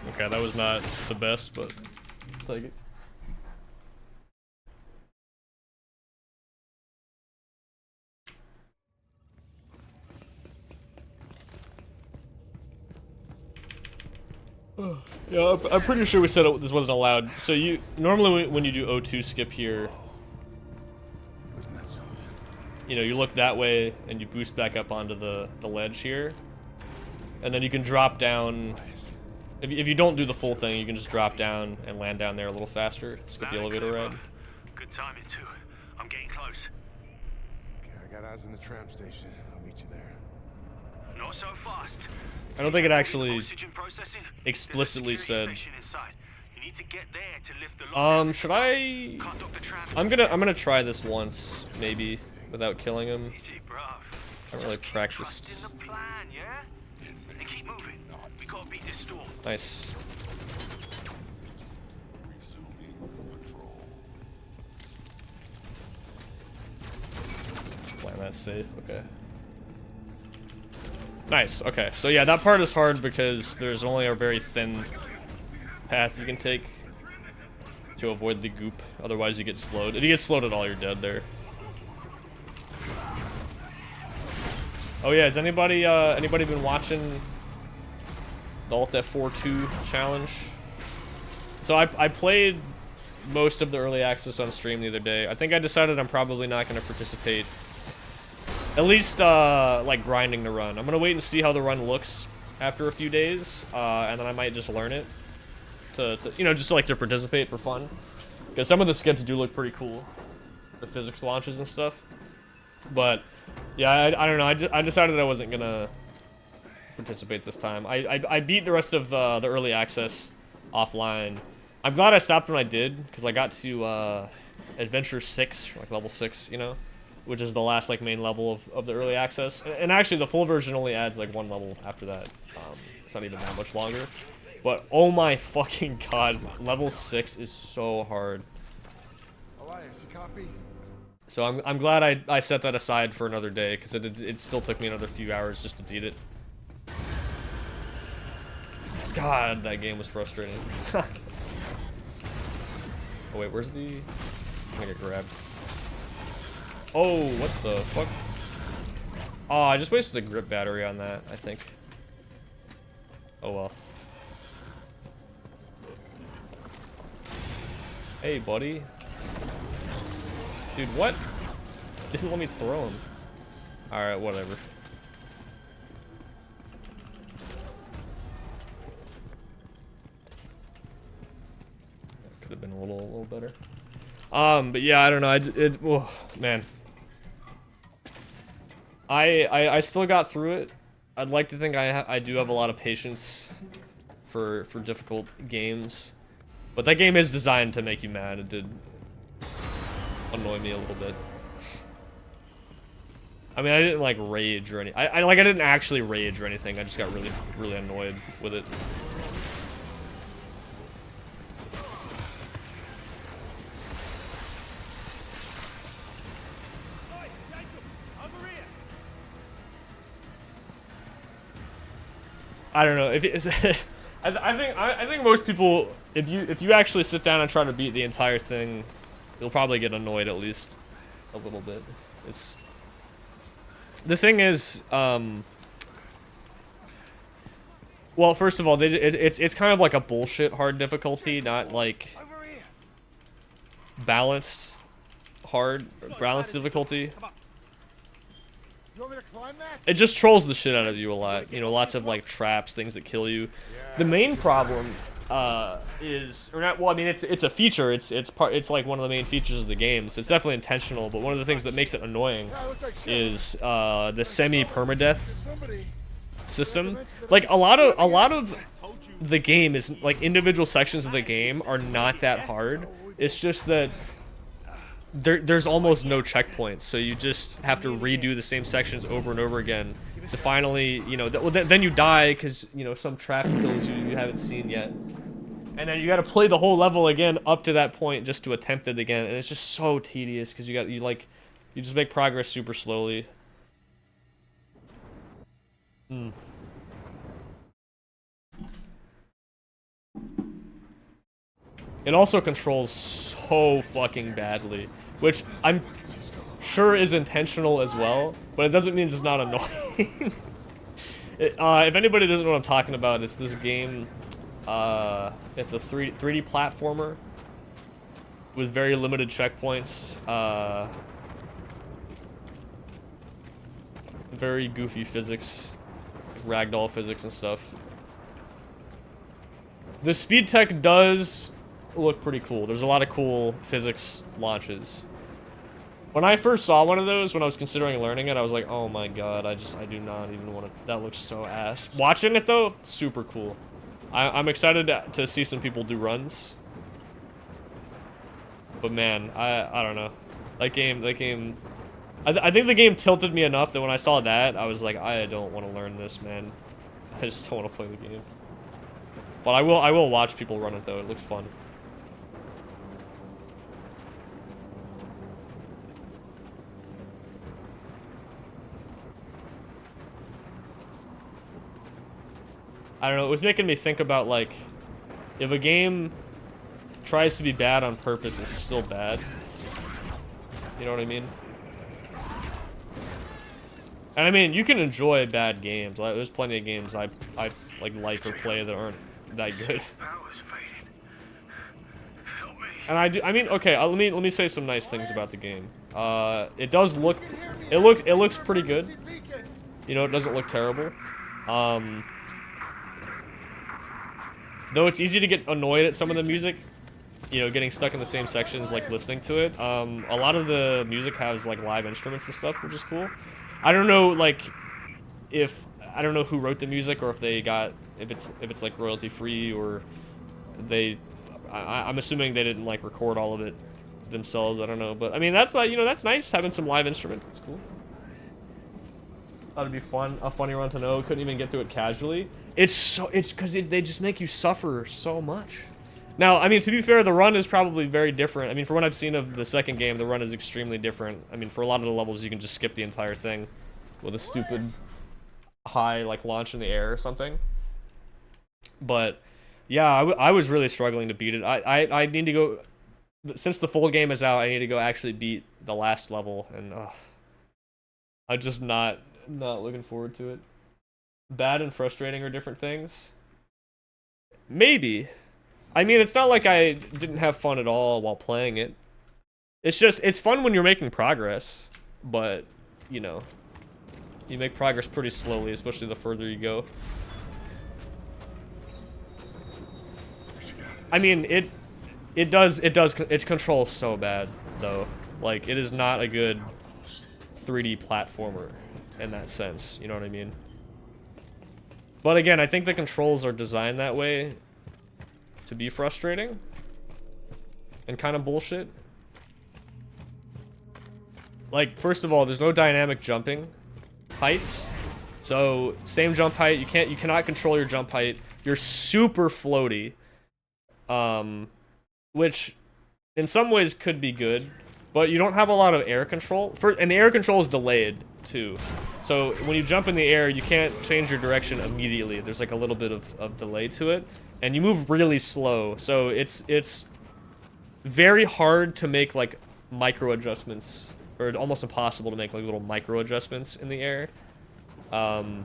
[SPEAKER 1] Okay, that was not the best, but I'll take it. Yeah, I'm pretty sure we said this wasn't allowed. So you normally when you do O2 skip here,
[SPEAKER 2] Wasn't that something?
[SPEAKER 1] you know, you look that way and you boost back up onto the ledge here, and then you can drop down. If you don't do the full thing, you can just drop down and land down there a little faster. Skip the elevator ride.
[SPEAKER 3] Good timing too. I'm getting close.
[SPEAKER 2] Okay, I got eyes in the tram station. I'll meet you there.
[SPEAKER 3] Not so fast.
[SPEAKER 1] I don't think it actually
[SPEAKER 3] Oxygen processing?
[SPEAKER 1] explicitly
[SPEAKER 3] There's a security
[SPEAKER 1] said.
[SPEAKER 3] station inside. You need to get there to lift the lock.
[SPEAKER 1] Should I?
[SPEAKER 3] Can't dock the tram.
[SPEAKER 1] I'm gonna try this once, maybe, without killing him.
[SPEAKER 3] Easy, bruv.
[SPEAKER 1] I haven't really
[SPEAKER 3] Just keep
[SPEAKER 1] practiced.
[SPEAKER 3] trusting the plan, yeah? And keep moving. We gotta beat this storm.
[SPEAKER 1] Nice. Playing that safe, okay. Nice, okay. So yeah, that part is hard because there's only a very thin path you can take to avoid the goop. Otherwise, you get slowed. If you get slowed at all, you're dead there. Oh yeah, has anybody been watching the Alt F4 2 challenge? So I played most of the early access on stream the other day. I think I decided I'm probably not going to participate. At least like grinding the run. I'm gonna wait and see how the run looks after a few days, and then I might just learn it to you know, just like to participate for fun. Because some of the skips do look pretty cool, the physics launches and stuff. But yeah, I don't know. I decided I wasn't gonna participate this time. I beat the rest of the early access offline. I'm glad I stopped when I did, because I got to Adventure 6, like level 6, you know, which is the last like main level of the early access. And actually, the full version only adds like one level after that. It's not even that much longer. But oh my fucking god, level 6 is so hard.
[SPEAKER 2] Elias, you copy?
[SPEAKER 1] So I'm glad I set that aside for another day, because it still took me another few hours just to beat it. God, that game was frustrating. Oh wait, where's the... I'm gonna get grabbed. Oh, what the fuck? Oh, I just wasted a grip battery on that, I think. Oh well. Hey, buddy. Dude, what? Didn't let me throw him. Alright, whatever. Could have been a little better. But yeah, I don't know. Oh, man. I still got through it. I'd like to think I do have a lot of patience for difficult games, but that game is designed to make you mad. It did annoy me a little bit. I mean, I didn't like rage or anything. I didn't actually rage or anything. I just got really annoyed with it. I don't know if it's. I think most people, if you actually sit down and try to beat the entire thing, you'll probably get annoyed at least a little bit. It's the thing is, well, first of all, it's kind of like a bullshit hard difficulty, not like balanced difficulty.
[SPEAKER 2] You want me to climb that?
[SPEAKER 1] It just trolls the shit out of you a lot. You know, lots of like traps, things that kill you. The main problem is, or not. Well, I mean, it's a feature. It's like one of the main features of the game. So it's definitely intentional. But one of the things that makes it annoying is the semi-permadeath system. Like a lot of the game is like individual sections of the game are not that hard. It's just that there's almost no checkpoints, so you just have to redo the same sections over and over again to finally, you know, then you die because, you know, some trap kills you haven't seen yet. And then you got to play the whole level again up to that point just to attempt it again, and it's just so tedious because you just make progress super slowly. It also controls so fucking badly, which I'm sure is intentional as well, but it doesn't mean it's not annoying. If anybody doesn't know what I'm talking about, it's this game. It's a 3D platformer with very limited checkpoints. Very goofy physics, like ragdoll physics and stuff. The speed tech does look pretty cool. There's a lot of cool physics launches. When I first saw one of those, when I was considering learning it, I was like, oh my god, I do not even want to. That looks so ass. Watching it though, super cool. I'm excited to see some people do runs. But man, I don't know. That game, I think the game tilted me enough that when I saw that, I was like, I don't want to learn this, man. I just don't want to play the game. But I will watch people run it though. It looks fun. I don't know, it was making me think about, like, if a game tries to be bad on purpose, it's still bad. You know what I mean? And I mean, you can enjoy bad games. There's plenty of games I like or play that aren't that good.
[SPEAKER 3] Power's fading. Help me.
[SPEAKER 1] And I mean, okay, let me say some nice things about the game. It does look, it looks pretty good. You know, it doesn't look terrible. Though it's easy to get annoyed at some of the music, you know, getting stuck in the same sections, like listening to it. A lot of the music has like live instruments and stuff, which is cool. I don't know, like, I don't know who wrote the music or if they got, if it's like royalty free or they, I'm assuming they didn't like record all of it themselves. I don't know, but I mean that's like, you know, that's nice having some live instruments. It's cool. That'd be fun, a funny run to know. Couldn't even get through it casually. It's because they just make you suffer so much. Now, I mean, to be fair, the run is probably very different. I mean, for what I've seen of the second game, the run is extremely different. I mean, for a lot of the levels, you can just skip the entire thing with a stupid high, like, launch in the air or something. But, yeah, I was really struggling to beat it. I need to go... Since the full game is out, I need to go actually beat the last level, and I'm just not looking forward to it. Bad and frustrating are different things. Maybe. I mean, it's not like I didn't have fun at all while playing it. It's just, it's fun when you're making progress, but, you know, you make progress pretty slowly, especially the further you go. I mean, its controls so bad, though. Like, it is not a good 3D platformer in that sense, you know what I mean? But again, I think the controls are designed that way to be frustrating and kind of bullshit. Like, first of all, there's no dynamic jumping heights. So, same jump height, you cannot control your jump height. You're super floaty. Which in some ways could be good, but you don't have a lot of air control. And the air control is delayed too. So when you jump in the air, you can't change your direction immediately. There's like a little bit of delay to it, and you move really slow. So it's very hard to make like micro adjustments, or almost impossible to make like little micro adjustments in the air. Oh,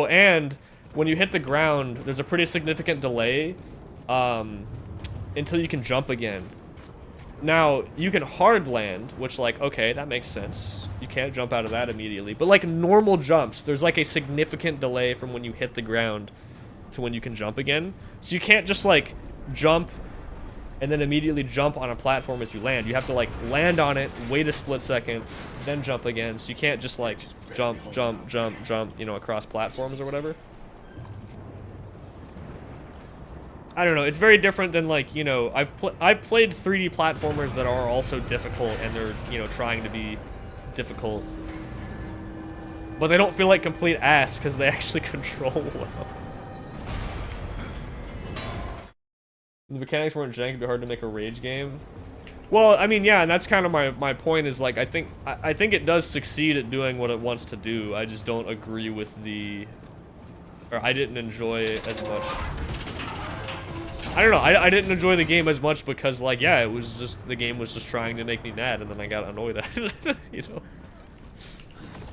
[SPEAKER 1] and when you hit the ground, there's a pretty significant delay until you can jump again. Now, you can hard land, which, like, okay, that makes sense. You can't jump out of that immediately. But, like, normal jumps, there's, like, a significant delay from when you hit the ground to when you can jump again. So you can't just, like, jump and then immediately jump on a platform as you land. You have to, like, land on it, wait a split second, then jump again. So you can't just, like, jump, you know, across platforms or whatever. I don't know, it's very different than, like, you know, I've played 3D platformers that are also difficult, and they're, you know, trying to be difficult. But they don't feel like complete ass, because they actually control well. The mechanics weren't jank, it'd be hard to make a rage game. Well, I mean, yeah, and that's kind of my point is, like, I think it does succeed at doing what it wants to do. I just don't agree with the... Or I didn't enjoy it as much. I don't know, I didn't enjoy the game as much because, like, yeah, it was just, the game was just trying to make me mad, and then I got annoyed at it, you know?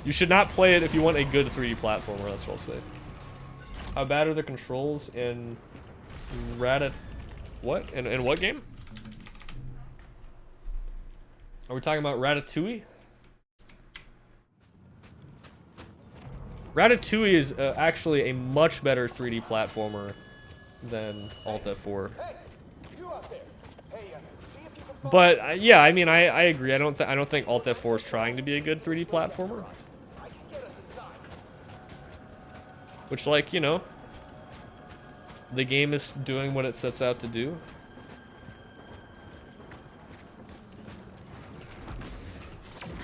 [SPEAKER 1] You should not play it if you want a good 3D platformer, that's what I'll say. How bad are the controls in what? In what game? Are we talking about Ratatouille? Ratatouille is actually a much better 3D platformer than Alt F4. But yeah, I mean, I agree. I don't think Alt F4 is trying to be a good 3D platformer. Which, like, you know, the game is doing what it sets out to do.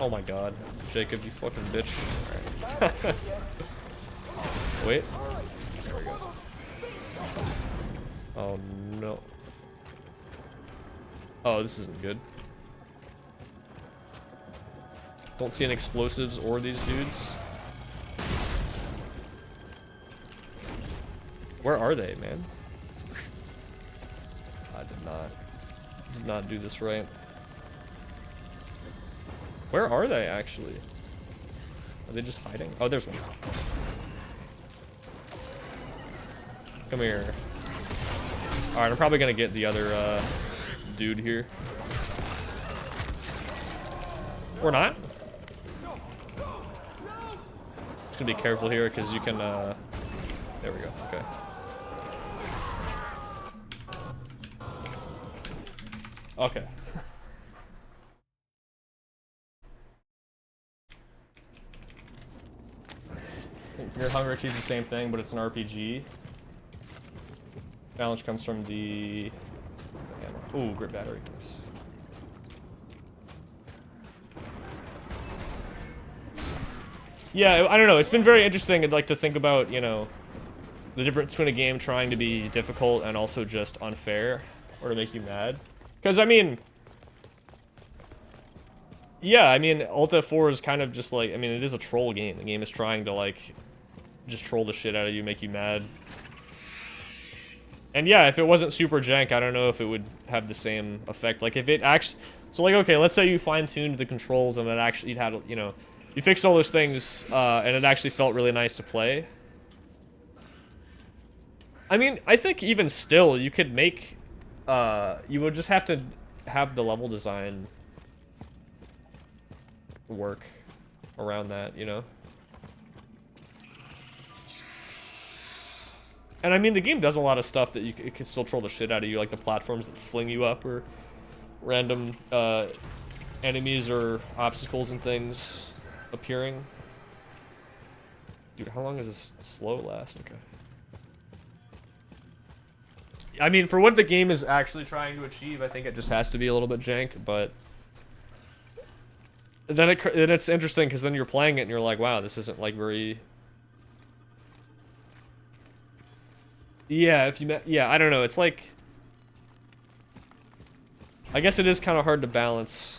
[SPEAKER 1] Oh my god, Jacob, you fucking bitch. Alright. Wait. There we go. Oh no. Oh, this isn't good. Don't see any explosives or these dudes. Where are they, man? I did not do this right. Where are they, actually? Are they just hiding? Oh, there's one. Come here. Alright, I'm probably gonna get the other, dude here. Or not? Just gonna be careful here, because you can, there we go, okay. Okay. Your Hunger achieves the same thing, but it's an RPG. Challenge comes from the... Ooh, grip battery. Yeah, I don't know. It's been very interesting. I'd like to think about, you know, the difference between a game trying to be difficult and also just unfair, or to make you mad. Because, I mean... Yeah, I mean, Alta 4 is kind of just like... I mean, it is a troll game. The game is trying to, like, just troll the shit out of you, make you mad. And yeah, if it wasn't super jank, I don't know if it would have the same effect. Like, if it actually... So, like, okay, let's say you fine-tuned the controls and it actually... You'd had, you know... You fixed all those things, and it actually felt really nice to play. I mean, I think even still, you could make... you would just have to have the level design work around that, you know? And I mean, the game does a lot of stuff that it can still troll the shit out of you, like the platforms that fling you up, or random enemies or obstacles and things appearing. Dude, how long does this slow last? Okay. I mean, for what the game is actually trying to achieve, I think it just has to be a little bit jank, but... Then it's interesting, because then you're playing it and you're like, wow, this isn't, like, very... Yeah, if you... Yeah, I don't know, it's like... I guess it is kind of hard to balance.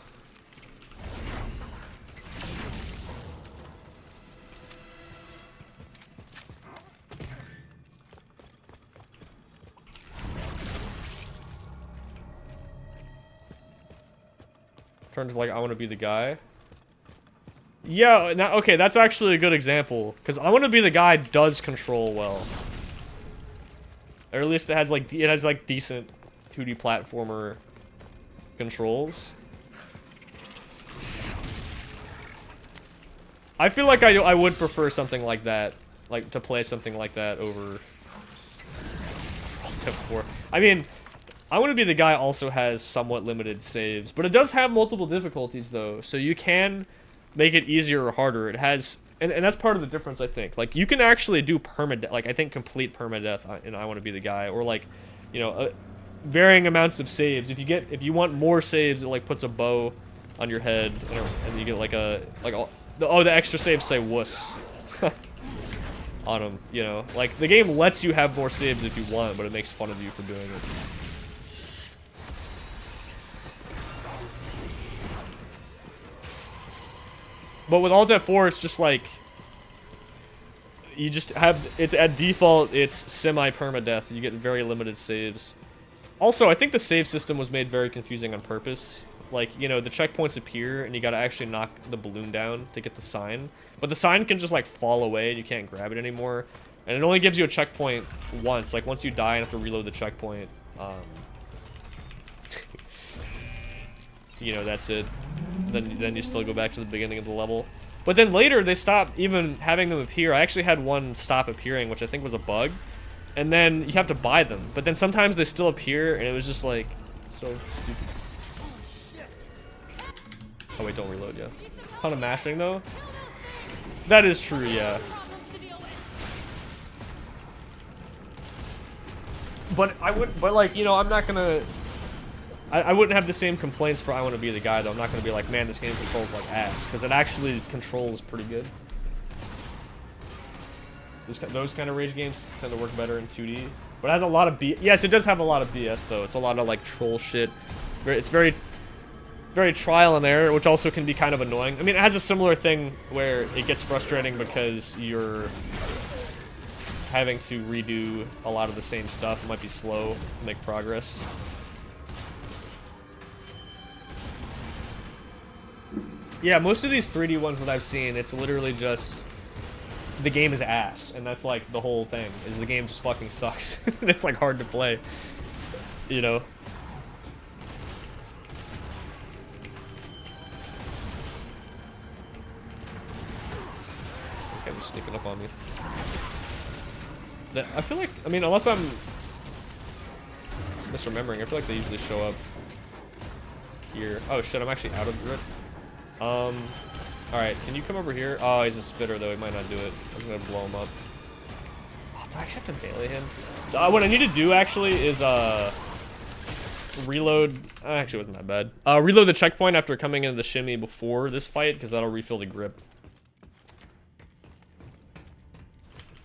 [SPEAKER 1] Turns like, I want to be the guy. Yeah, now, okay, that's actually a good example. Because I want to be the guy does control well. Or at least it has like decent 2D platformer controls. I feel like I would prefer something like that. Like, to play something like that over... Alt F4. I mean... I Want to Be the Guy also has somewhat limited saves, but it does have multiple difficulties though, so you can make it easier or harder. It has, and that's part of the difference, I think. Like, you can actually do permadeath, like, I think complete permadeath in I Want to Be the Guy, or like, you know, varying amounts of saves. If you want more saves, it like puts a bow on your head, and you get like the extra saves say wuss on them, you know. Like, the game lets you have more saves if you want, but it makes fun of you for doing it. But with Alt F4, it's just like, you just have, it's at default, it's semi-permadeath. You get very limited saves. Also, I think the save system was made very confusing on purpose. Like, you know, the checkpoints appear, and you gotta actually knock the balloon down to get the sign. But the sign can just, like, fall away, and you can't grab it anymore. And it only gives you a checkpoint once. Like, once you die, you have to reload the checkpoint. You know, that's it. Then you still go back to the beginning of the level. But then later, they stopped even having them appear. I actually had one stop appearing, which I think was a bug. And then you have to buy them. But then sometimes they still appear, and it was just like, so stupid. Oh wait, don't reload, yeah. Ton of mashing though? That is true, yeah. But like, you know, I'm not gonna... I wouldn't have the same complaints for I Want to Be the Guy, though. I'm not going to be like, man, this game controls like ass. Because it actually controls pretty good. Those kind of rage games tend to work better in 2D. But it has a lot of Yes, it does have a lot of BS, though. It's a lot of, like, troll shit. It's very trial and error, which also can be kind of annoying. I mean, it has a similar thing where it gets frustrating because you're... having to redo a lot of the same stuff. It might be slow to make progress. Yeah, most of these 3D ones that I've seen, it's literally just the game is ass, and that's like the whole thing. Is the game just fucking sucks, and it's like hard to play. You know. This guy's just sneaking up on me. I feel like, I mean, unless I'm misremembering, I feel like they usually show up here. Oh shit, I'm actually out of grip. Alright, can you come over here? Oh, he's a spitter though, he might not do it. I was gonna blow him up. Oh, do I actually have to melee him? What I need to do actually is, reload. Actually, it wasn't that bad. Reload the checkpoint after coming into the shimmy before this fight, because that'll refill the grip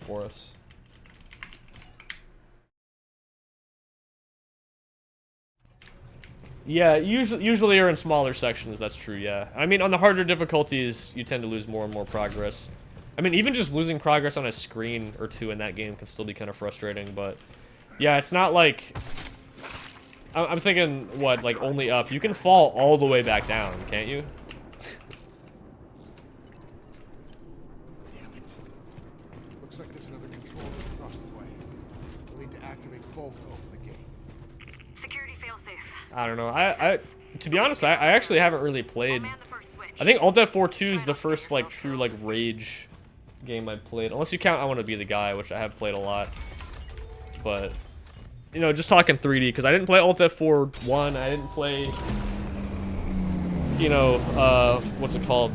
[SPEAKER 1] for us. Yeah, usually you're in smaller sections, that's true, yeah. I mean, on the harder difficulties, you tend to lose more and more progress. I mean, even just losing progress on a screen or two in that game can still be kind of frustrating, but... Yeah, it's not like... I'm thinking, what, like, only up. You can fall all the way back down, can't you?
[SPEAKER 2] Damn it. Looks like there's another control room across the way. We'll need to activate both to open the gate.
[SPEAKER 6] Security failsafe.
[SPEAKER 1] I don't know. To be honest, I actually haven't really played... I think Alt F4-2 is the first, like, true, like, rage game I've played. Unless you count I Want to Be the Guy, which I have played a lot. But, you know, just talking 3D, because I didn't play Alt F4-1, I didn't play, you know, what's it called?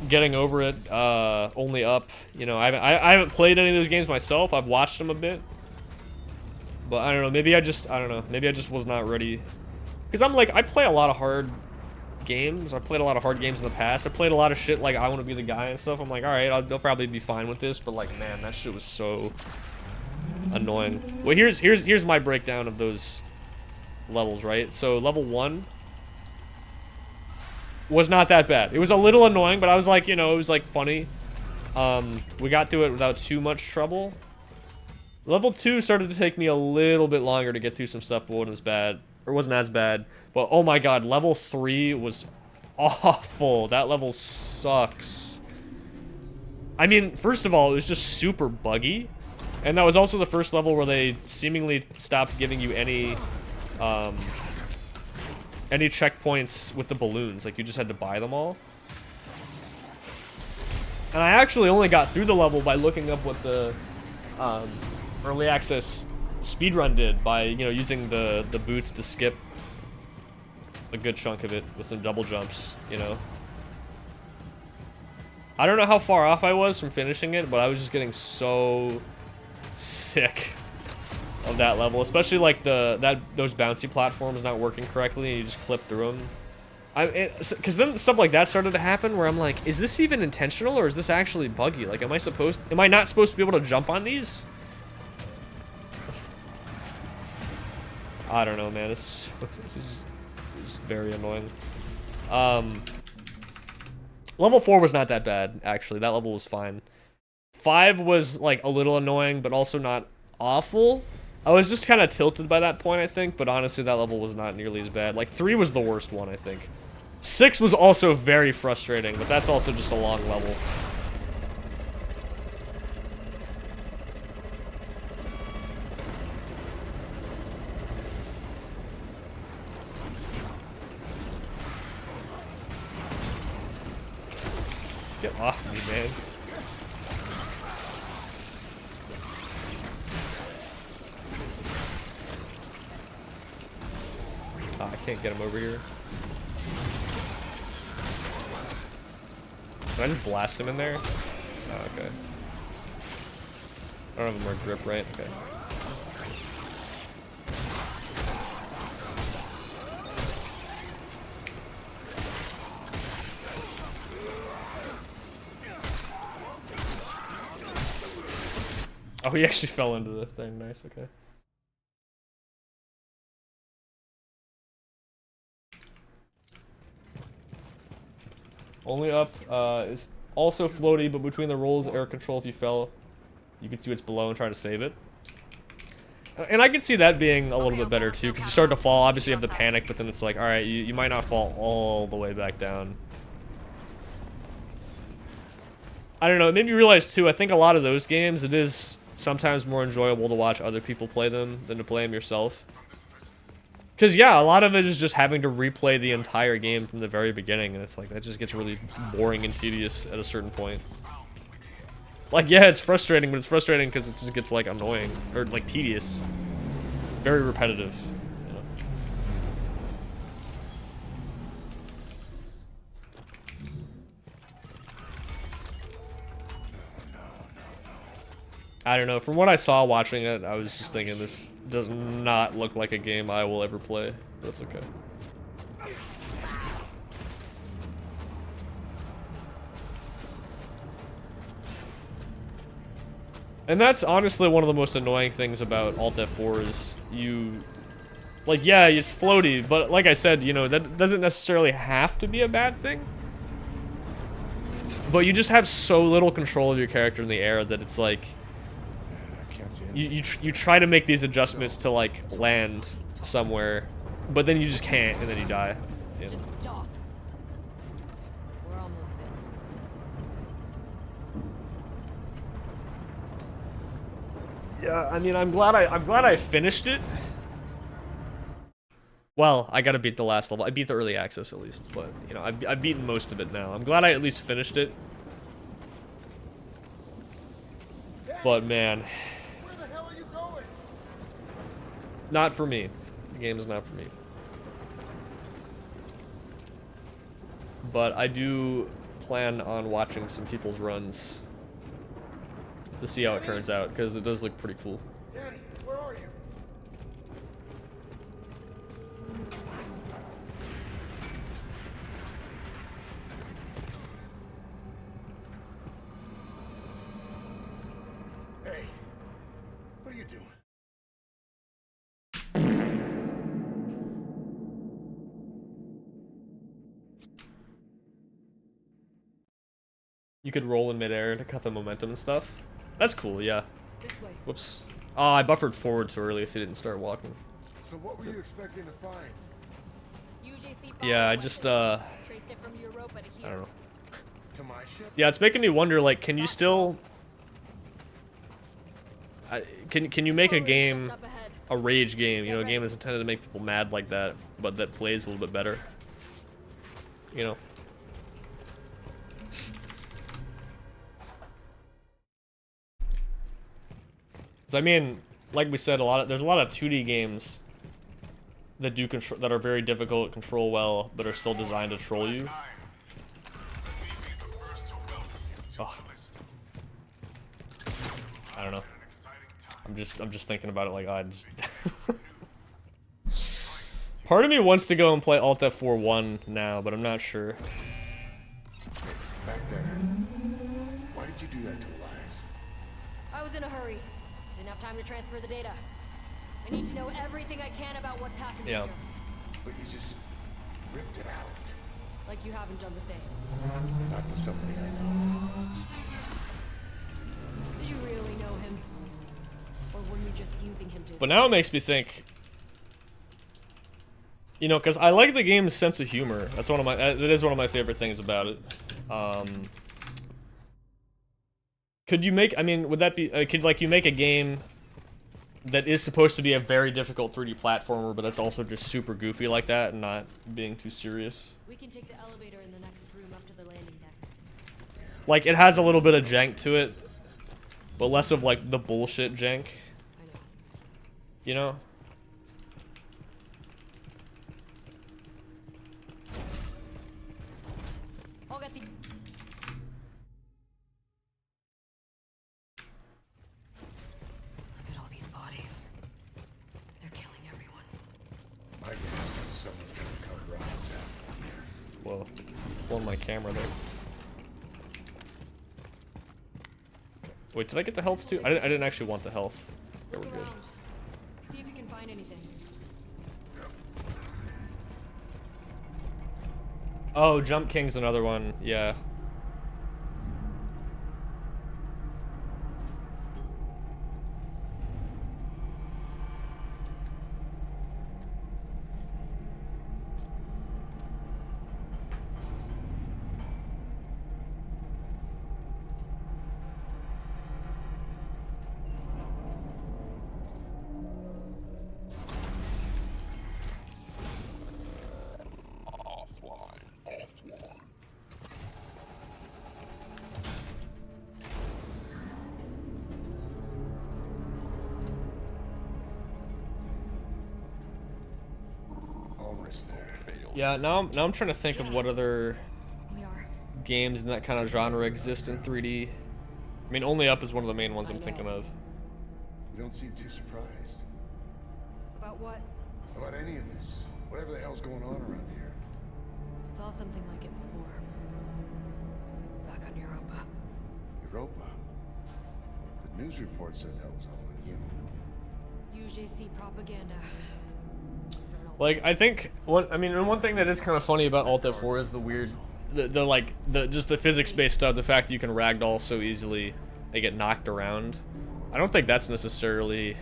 [SPEAKER 1] Getting Over It, Only Up. You know, I haven't played any of those games myself. I've watched them a bit. But I don't know, maybe I just was not ready. Because I'm like, I play a lot of hard games. I've played a lot of hard games in the past. I played a lot of shit like I Want to Be the Guy and stuff. I'm like, alright, I'll probably be fine with this. But like, man, that shit was so annoying. Well, here's my breakdown of those levels, right? So level 1 was not that bad. It was a little annoying, but I was like, you know, it was like funny. We got through it without too much trouble. Level 2 started to take me a little bit longer to get through some stuff, but wasn't as bad. But oh my god, level 3 was awful. That level sucks. I mean, first of all, it was just super buggy. And that was also the first level where they seemingly stopped giving you any checkpoints with the balloons. Like, you just had to buy them all. And I actually only got through the level by looking up what the early access speedrun did by, you know, using the boots to skip a good chunk of it with some double jumps, you know. I don't know how far off I was from finishing it, but I was just getting so sick of that level, especially like those bouncy platforms not working correctly and you just clip through them. Because then stuff like that started to happen where I'm like, is this even intentional or is this actually buggy? Like, am I not supposed to be able to jump on these? I don't know, man. This is very annoying. Level 4 was not that bad, actually. That level was fine. 5 was, like, a little annoying, but also not awful. I was just kind of tilted by that point, I think, but honestly, that level was not nearly as bad. Like, 3 was the worst one, I think. 6 was also very frustrating, but that's also just a long level. Get off me, man. Oh, I can't get him over here. Can I just blast him in there? Oh, okay. I don't have more grip, right? Okay. Oh, he actually fell into the thing. Nice, okay. Only up is Also floaty, but between the rolls, air control if you fell, you can see what's below and try to save it. And I can see that being a little bit better too, because you start to fall, obviously you have the panic, but then it's like, alright, you might not fall all the way back down. I don't know, it made me realize too, I think a lot of those games, it is sometimes more enjoyable to watch other people play them than to play them yourself. Because yeah, a lot of it is just having to replay the entire game from the very beginning, and it's like, that just gets really boring and tedious at a certain point. Like, yeah, it's frustrating, but it's frustrating because it just gets, like, annoying. Or, like, tedious. Very repetitive. You know? I don't know. From what I saw watching it, I was just thinking this does not look like a game I will ever play. But that's okay. And that's honestly one of the most annoying things about Alt F4 is you... Like, yeah, it's floaty, but like I said, you know, that doesn't necessarily have to be a bad thing. But you just have so little control of your character in the air that it's like... You try to make these adjustments to, like, land somewhere, but then you just can't, and then you die. You know?
[SPEAKER 7] Just stop. We're almost there.
[SPEAKER 1] Yeah, I mean, I'm glad I finished it. Well, I gotta beat the last level. I beat the early access at least, but you know, I've beaten most of it now. I'm glad I at least finished it. But man,
[SPEAKER 2] Where the hell are you going?
[SPEAKER 1] not for me. The game is not for me. But I do plan on watching some people's runs to see how it turns out, because it does look pretty cool.
[SPEAKER 2] Danny, where are you? Hey, what are you doing?
[SPEAKER 1] You could roll in midair to cut the momentum and stuff. That's cool, yeah.
[SPEAKER 7] This way.
[SPEAKER 1] Whoops. Oh, I buffered forward too early, so I didn't start walking.
[SPEAKER 2] So what were you expecting to find?
[SPEAKER 7] UJC
[SPEAKER 1] Yeah, I
[SPEAKER 7] follow
[SPEAKER 1] just,
[SPEAKER 7] weapon. Traced it from Europa to here.
[SPEAKER 1] I don't know.
[SPEAKER 2] To my ship?
[SPEAKER 1] Yeah, it's making me wonder, like, can you still... can you make a game,
[SPEAKER 7] Just up ahead.
[SPEAKER 1] a rage game, you know, a game that's intended to make people mad like that, but that plays a little bit better? You know? So I mean, like we said, there's a lot of 2D games that do control, that are very difficult, control well, but are still designed to troll you.
[SPEAKER 2] Let me be the first to welcome you to
[SPEAKER 1] Oh.
[SPEAKER 2] Callisto.
[SPEAKER 1] I don't know.
[SPEAKER 2] An exciting time.
[SPEAKER 1] I'm just thinking about it like I just Part of me wants to go and play Alt F4 1 now, but I'm not sure.
[SPEAKER 2] Back there. Why did you do that to Elias?
[SPEAKER 7] I was in a hurry. Didn't have time to transfer the data. I need to know everything I can about what's happening
[SPEAKER 1] Yeah.
[SPEAKER 7] here.
[SPEAKER 2] But you just ripped it out.
[SPEAKER 7] Like you haven't done the same.
[SPEAKER 2] Not to somebody I know.
[SPEAKER 7] Did you really know him? Or were you just using him to...
[SPEAKER 1] But now it makes me think, you know, because I like the game's sense of humor. That's one of my, that is one of my favorite things about it. Could you make, I mean, would that be, could like you make a game that is supposed to be a very difficult 3D platformer, but that's also just super goofy like that and not being too serious?
[SPEAKER 7] We can take the elevator in the next room up to the landing deck.
[SPEAKER 1] Like, it has a little bit of jank to it, but less of like the bullshit jank,
[SPEAKER 7] I know.
[SPEAKER 1] you know?
[SPEAKER 7] I'll get the... Look at all these bodies. They're killing everyone.
[SPEAKER 2] My guess is someone's gonna cover up what's happening here.
[SPEAKER 1] Whoa, pulling my camera there. Wait, did I get the health too? I didn't actually want the health. There we
[SPEAKER 7] Look
[SPEAKER 1] go.
[SPEAKER 7] around. See if you can find anything.
[SPEAKER 1] Oh, Jump King's another one, yeah.
[SPEAKER 2] Forest there.
[SPEAKER 1] Yeah, now I'm trying to think of what other
[SPEAKER 7] We are.
[SPEAKER 1] games in that kind of genre exist in 3D. I mean, Only Up is one of the main ones I'm thinking of.
[SPEAKER 2] You don't seem too surprised
[SPEAKER 7] About what?
[SPEAKER 2] about any of this. Whatever the hell's going on around here.
[SPEAKER 7] Saw something like it before. Back on Europa.
[SPEAKER 2] Europa. The news report said that was all on you.
[SPEAKER 7] UJC propaganda.
[SPEAKER 1] Like, I think one thing that is kind of funny about Alt F4 is the weird, just the physics-based stuff. The fact that you can ragdoll so easily, they get knocked around. I don't think that's necessarily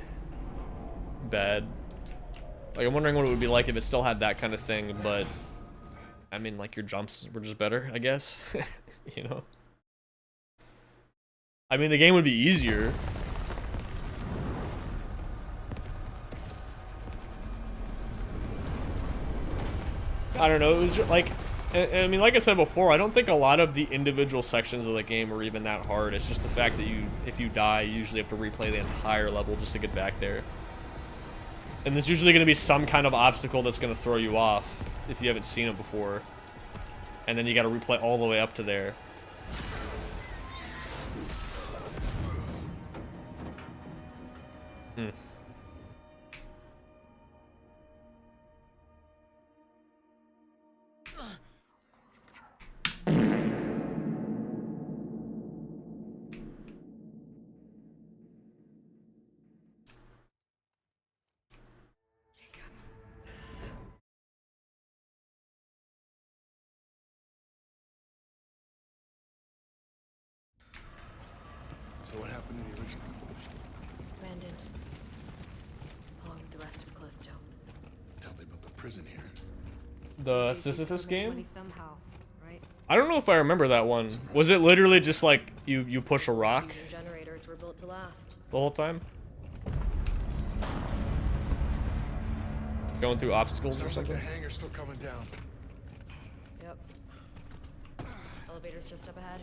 [SPEAKER 1] bad. Like, I'm wondering what it would be like if it still had that kind of thing, but I mean, like, your jumps were just better, I guess. You know? I mean, the game would be easier. I don't know, it was like, and I mean, like I said before, I don't think a lot of the individual sections of the game are even that hard. It's just the fact that if you die, you usually have to replay the entire level just to get back there. And there's usually going to be some kind of obstacle that's going to throw you off if you haven't seen it before. And then you got to replay all the way up to there. Hmm.
[SPEAKER 2] So what happened to the original?
[SPEAKER 7] Abandoned. Along with the rest of Callisto.
[SPEAKER 2] Until they built the prison here.
[SPEAKER 1] The Sisyphus game?
[SPEAKER 7] Money somehow, right?
[SPEAKER 1] I don't know if I remember that one. Was it literally just like you push a rock
[SPEAKER 7] Your generators were built to last.
[SPEAKER 1] the whole time? Going through obstacles or
[SPEAKER 2] Sounds like
[SPEAKER 1] something?
[SPEAKER 2] the hangar's still coming down.
[SPEAKER 7] Yep. Elevator's just up ahead.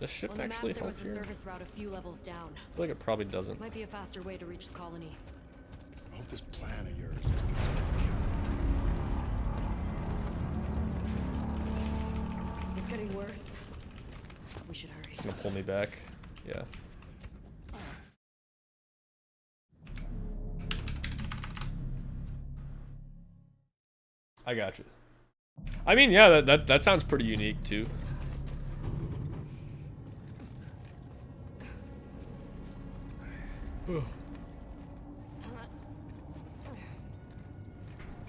[SPEAKER 1] Does shift
[SPEAKER 7] On the map,
[SPEAKER 1] actually
[SPEAKER 7] there
[SPEAKER 1] help
[SPEAKER 7] was a
[SPEAKER 1] here?
[SPEAKER 7] service route a few levels down.
[SPEAKER 1] I feel like it probably doesn't.
[SPEAKER 7] Might be a faster way to reach the colony.
[SPEAKER 2] I hope this plan of yours just gets worked out.
[SPEAKER 7] It's getting worse. We should hurry.
[SPEAKER 1] It's gonna pull me back. Yeah. I got you. I mean, yeah, that sounds pretty unique too.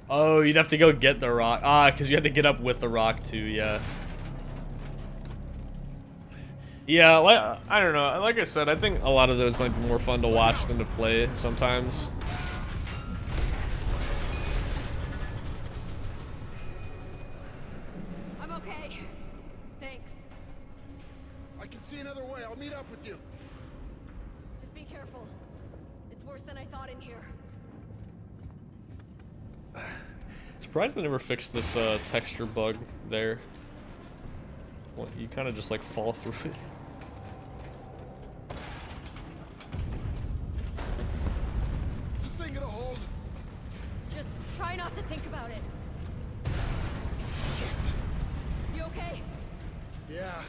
[SPEAKER 1] Oh, you'd have to go get the rock. Ah, because you had to get up with the rock too, yeah. Yeah, like, I don't know. Like I said, I think a lot of those might be more fun to watch than to play sometimes.
[SPEAKER 7] I'm okay. Thanks.
[SPEAKER 2] I can see another way. I'll meet up with you.
[SPEAKER 7] Just be careful. It's worse than I thought in here.
[SPEAKER 1] Surprised they never fixed this texture bug there. Well, you kind of just like fall through it.
[SPEAKER 2] Is this thing gonna hold?
[SPEAKER 7] Just try not to think about it.
[SPEAKER 2] Shit.
[SPEAKER 7] You okay?
[SPEAKER 2] Yeah.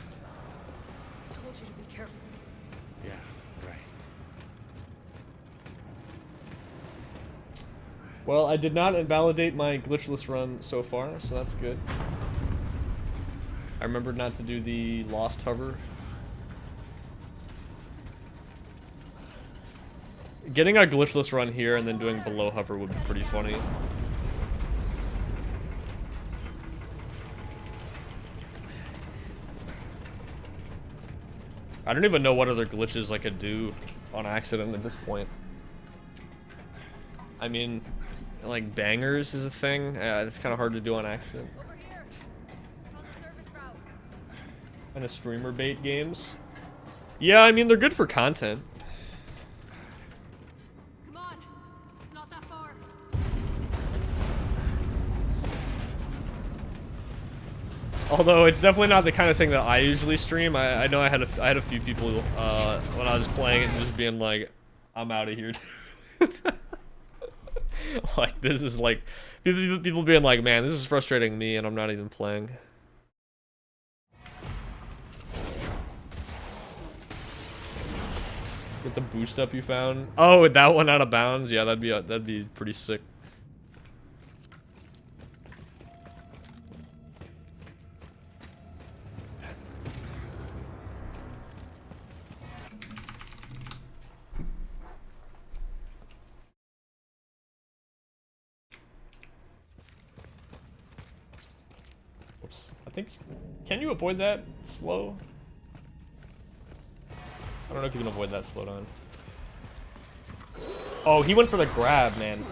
[SPEAKER 7] I told you to be careful.
[SPEAKER 2] Yeah, right.
[SPEAKER 1] Well, I did not invalidate my glitchless run so far, so that's good. I remembered not to do the lost hover. Getting a glitchless run here and then doing below hover would be pretty funny. I don't even know what other glitches I could do on accident at this point. I mean, like bangers is a thing. It's kind of hard to do on accident.
[SPEAKER 7] Over here. How's the service route?
[SPEAKER 1] And a streamer bait games. Yeah, I mean they're good for content.
[SPEAKER 7] Come on. It's not that far.
[SPEAKER 1] Although it's definitely not the kind of thing that I usually stream. I know I had a few people when I was playing it just being like, I'm out of here. Like, this is like, people being like, man, this is frustrating me, and I'm not even playing. Get the boost up you found. Oh, that one out of bounds. Yeah, that'd be pretty sick. Oops. I think, can you avoid that slow? I don't know if you can avoid that slowdown. Oh, he went for the grab, man.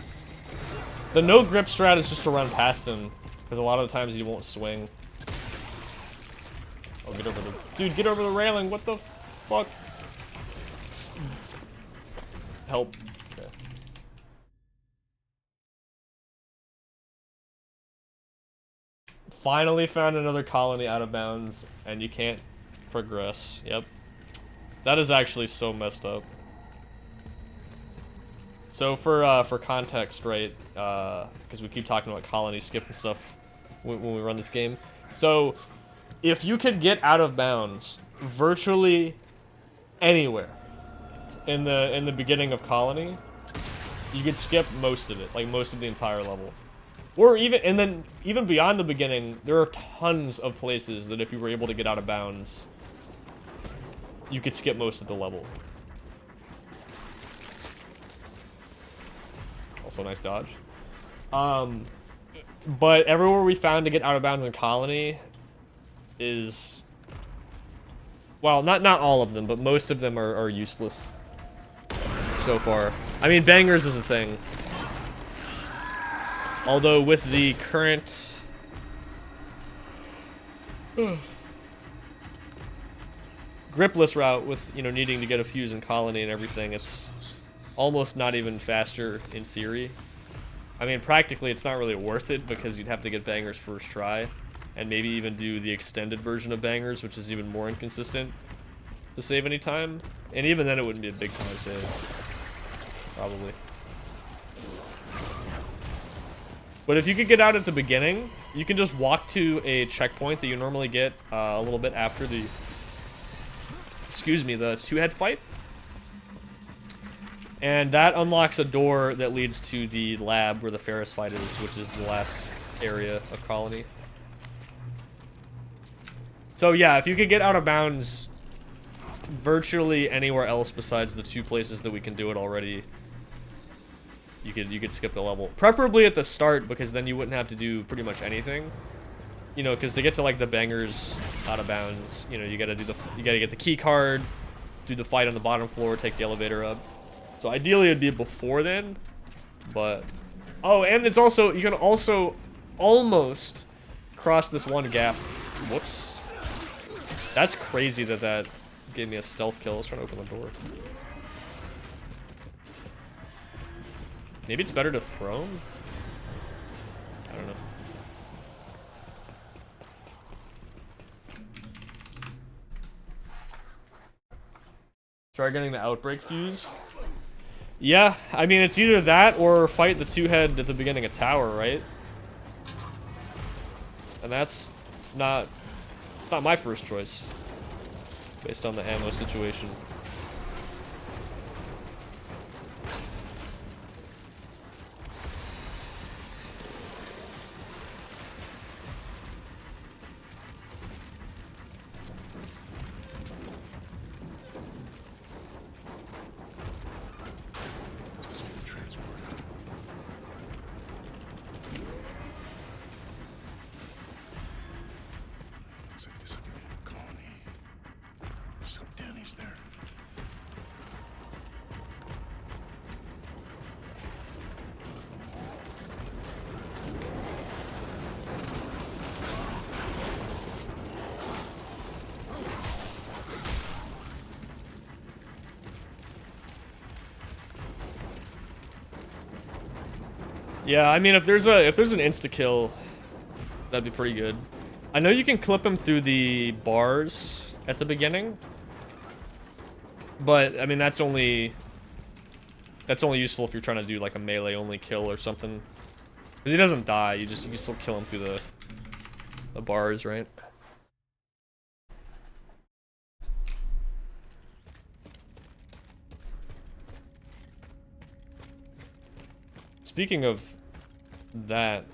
[SPEAKER 1] The no grip strat is just to run past him, because a lot of the times he won't swing. Oh, get over the... Dude, get over the railing! What the fuck? Help. Okay. Finally found another colony out of bounds, and you can't progress. Yep. That is actually so messed up. So for context, right, because we keep talking about colony skip and stuff when we run this game. So, if you could get out of bounds virtually anywhere in the beginning of colony, you could skip most of it, like most of the entire level. Or even beyond the beginning, there are tons of places that if you were able to get out of bounds, you could skip most of the level. Also nice dodge. But everywhere we found to get out of bounds in colony is, well, not all of them, but most of them are useless so far. I mean, bangers is a thing. Although with the current gripless route, with, you know, needing to get a fuse in colony and everything, it's almost not even faster in theory. I mean, practically it's not really worth it, because you'd have to get bangers first try, and maybe even do the extended version of bangers, which is even more inconsistent to save any time. And even then it wouldn't be a big time save, probably. But if you could get out at the beginning, you can just walk to a checkpoint that you normally get a little bit after the, excuse me, the two-head fight. And that unlocks a door that leads to the lab where the Ferris fight is, which is the last area of colony. So yeah, if you could get out of bounds virtually anywhere else besides the two places that we can do it already, you could skip the level. Preferably at the start, because then you wouldn't have to do pretty much anything. You know, because to get to like the bangers out of bounds, you know, you gotta get the key card, do the fight on the bottom floor, take the elevator up. So ideally it'd be before then, but... Oh, and it's also, you can also almost cross this one gap. Whoops. That's crazy that gave me a stealth kill. I was trying to open the door. Maybe it's better to throw him? I don't know. Try getting the outbreak fuse. Yeah, I mean, it's either that or fight the two-head at the beginning of tower, right? And that's not... It's not my first choice, based on the ammo situation.
[SPEAKER 2] Looks like this will give me a colony. So Danny's there.
[SPEAKER 1] Yeah, I mean, if there's an insta kill, that'd be pretty good. I know you can clip him through the bars at the beginning, but I mean that's only that's only useful if you're trying to do like a melee only kill or something. Because he doesn't die, you can still kill him through the bars, right? Speaking of that,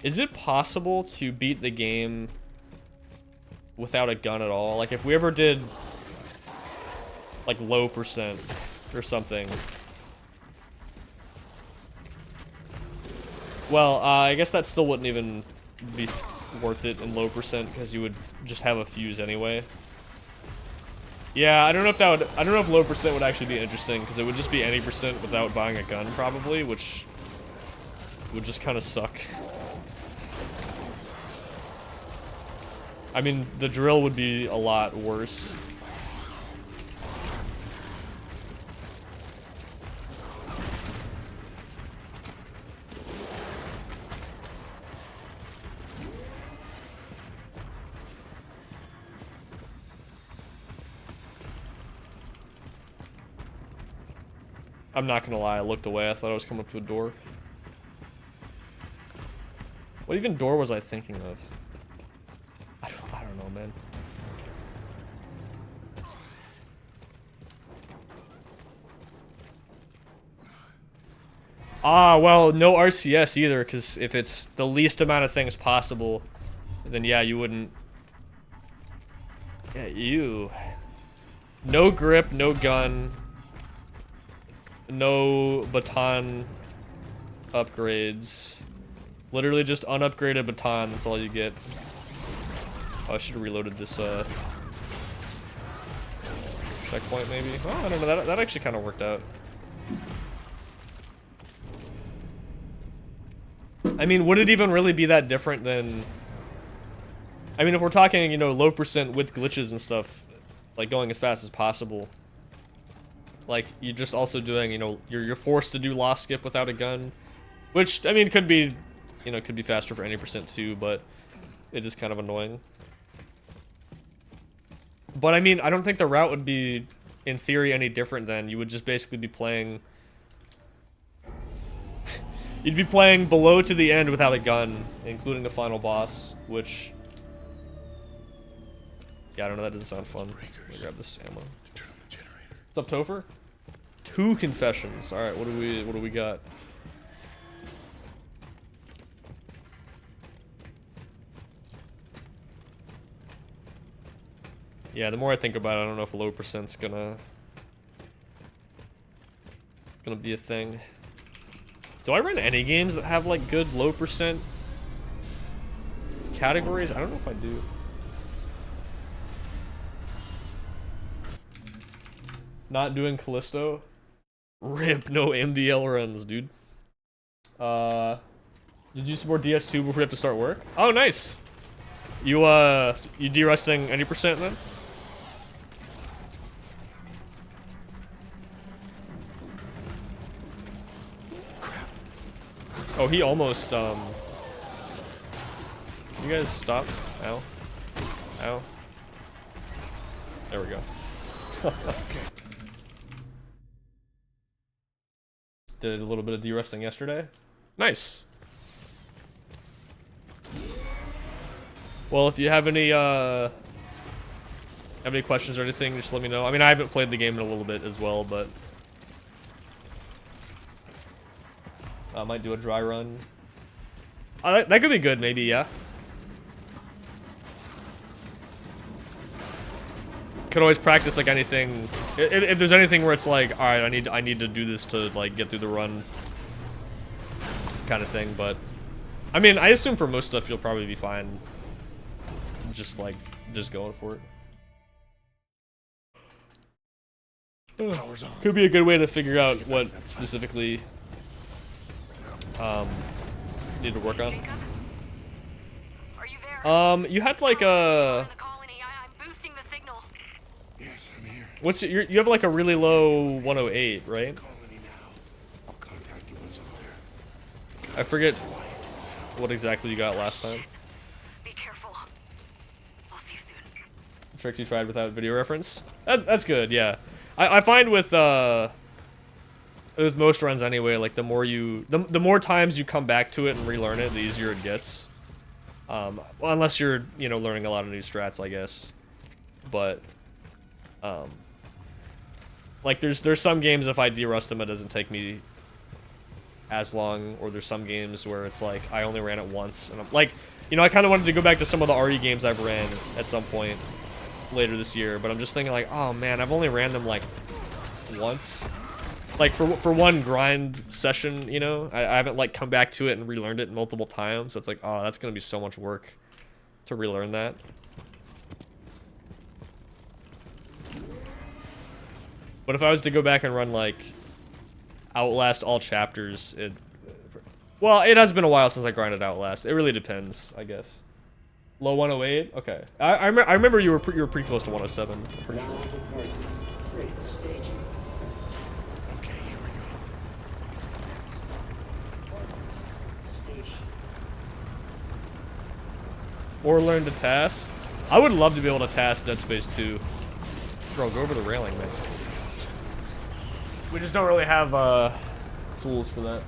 [SPEAKER 1] is it possible to beat the game without a gun at all? Like if we ever did like low percent or something. Well, I guess that still wouldn't even be worth it in low percent because you would just have a fuse anyway. Yeah, I don't know if that would. I don't know if low percent would actually be interesting because it would just be any percent without buying a gun probably, which would just kind of suck. I mean, the drill would be a lot worse. I'm not gonna lie, I looked away. I thought I was coming up to a door. What even door was I thinking of? I don't know, man. Ah, well, no RCS either, because if it's the least amount of things possible, then yeah, you wouldn't. Yeah, you. No grip, no gun. No baton upgrades. Literally just unupgraded baton, that's all you get. Oh, I should have reloaded this checkpoint maybe. Oh, I don't know, that actually kind of worked out. I mean, would it even really be that different than... I mean, if we're talking, you know, low percent with glitches and stuff, like going as fast as possible. Like, you're just also doing, you know, you're forced to do lost skip without a gun. Which, I mean, could be, you know, could be faster for any percent too, but it is kind of annoying. But I mean, I don't think the route would be, in theory, any different then. You would just basically be playing... You'd be playing below to the end without a gun, including the final boss, which... Yeah, I don't know, that doesn't sound fun. Let me grab this ammo. What's up, Topher? 2 confessions. Alright, what do we got? Yeah, the more I think about it, I don't know if low percent's gonna be a thing. Do I run any games that have like good low percent categories? I don't know if I do. Not doing Callisto. RIP, no MDL runs, dude. Did you support DS2 before you have to start work? Oh, nice. You de-rusting any percent then? Oh, he almost, You guys stop. Ow. Ow. There we go. Did a little bit of de-rusting yesterday. Nice. Well, if you have any questions or anything, just let me know. I mean, I haven't played the game in a little bit as well, but I might do a dry run. That could be good, maybe, yeah. Could always practice like anything. If there's anything where it's like, all right, I need to do this to like get through the run, kind of thing. But I mean, I assume for most stuff you'll probably be fine. Just going for it. Could be a good way to figure out what specifically need to work on.
[SPEAKER 7] Are you there?
[SPEAKER 1] You had like a.
[SPEAKER 7] In the colony, I'm boosting the signal.
[SPEAKER 2] Yes, I'm here.
[SPEAKER 1] What's you have like a really low 108, right?
[SPEAKER 2] Colony now. I'll contact you once I'm there.
[SPEAKER 1] I forget what exactly you got last time.
[SPEAKER 7] Be careful. I'll see you soon.
[SPEAKER 1] Tricks you tried without video reference. That's good, yeah. I find with with most runs anyway, like the more you, the more times you come back to it and relearn it, the easier it gets. Well, unless you're, you know, learning a lot of new strats, I guess. But, like there's some games if I derust them, it doesn't take me as long, or there's some games where it's like I only ran it once, and I'm like, you know, I kind of wanted to go back to some of the RE games I've ran at some point later this year, but I'm just thinking like, oh man, I've only ran them like once, like for one grind session, you know. I haven't like come back to it and relearned it multiple times, so it's like, oh, that's gonna be so much work to relearn that. But if I was to go back and run like Outlast all chapters, well, it has been a while since I grinded Outlast. It really depends, I guess. Low 108? Okay. I remember you were pretty close to 107. I'm pretty sure.
[SPEAKER 2] Okay, here we go.
[SPEAKER 1] Or learn to TAS. I would love to be able to TAS Dead Space 2. Bro, go over the railing, man. We just don't really have tools for that.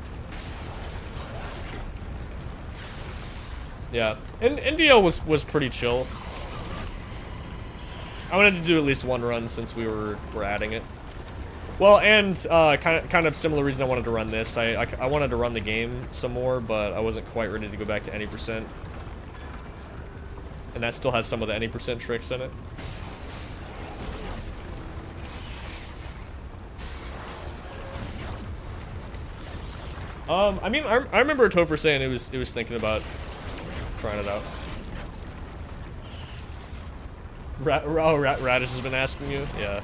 [SPEAKER 1] Yeah, and NDL was pretty chill. I wanted to do at least one run since we're adding it. Well, and kind of similar reason I wanted to run this. I wanted to run the game some more, but I wasn't quite ready to go back to any percent. And that still has some of the any percent tricks in it. I mean, I remember Topher saying it was thinking about trying it out. Radish has been asking you? Yeah.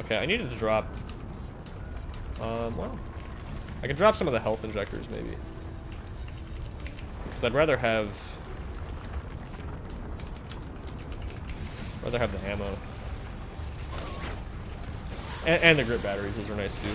[SPEAKER 1] Okay, I needed to drop... well... I could drop some of the health injectors, maybe. Because I'd rather have... the ammo. And the grip batteries, those are nice too.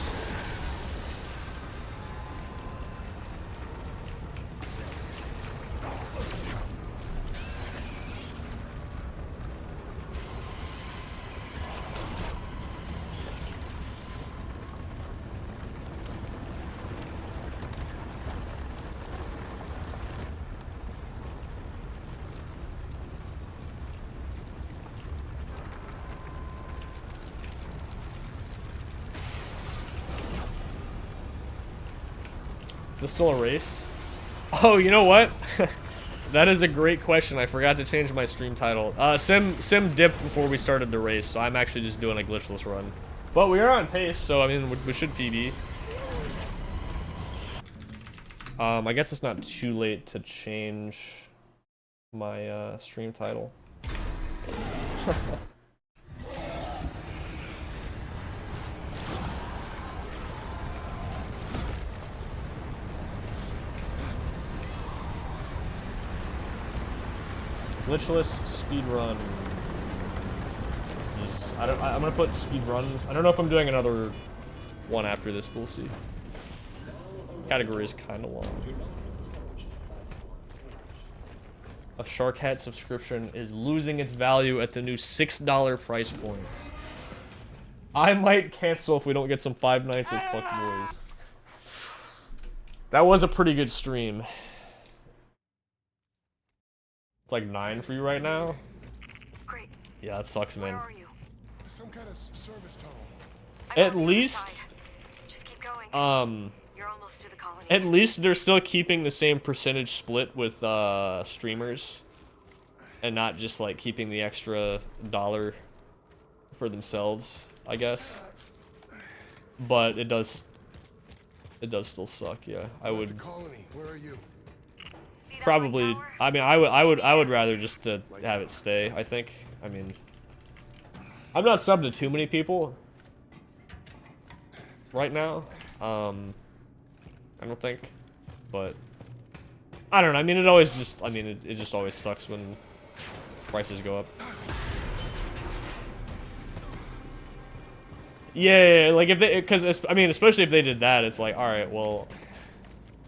[SPEAKER 1] Is this still a race? Oh, you know what? That is a great question. I forgot to change my stream title. Sim dipped before we started the race, so I'm actually just doing a glitchless run. But we are on pace, so I mean, we should PB. I guess it's not too late to change my stream title. Glitchless Speedrun. I'm gonna put speedruns. I don't know if I'm doing another one after this, but we'll see. Category is kinda long. A Shark Hat subscription is losing its value at the new $6 price point. I might cancel if we don't get some 5 nights of Fuck Boys. That was a pretty good stream. It's like 9 for you right now?
[SPEAKER 8] Great.
[SPEAKER 1] Yeah, that sucks, man.
[SPEAKER 8] Where are you?
[SPEAKER 2] Some kind of service tunnel.
[SPEAKER 1] At least,
[SPEAKER 8] Just keep going. You're almost to the colony.
[SPEAKER 1] at least they're still keeping the same percentage split with streamers, and not just like keeping the extra $1 for themselves, I guess. But it does still suck. Yeah, I would
[SPEAKER 2] Colony, where are you?
[SPEAKER 1] probably. I mean, I would rather just to have it stay. I think. I mean, I'm not subbed to too many people right now. I don't think, but I don't know. I mean, it always just. I mean, it just always sucks when prices go up. Yeah, like if they, because I mean, especially if they did that, it's like, all right, well,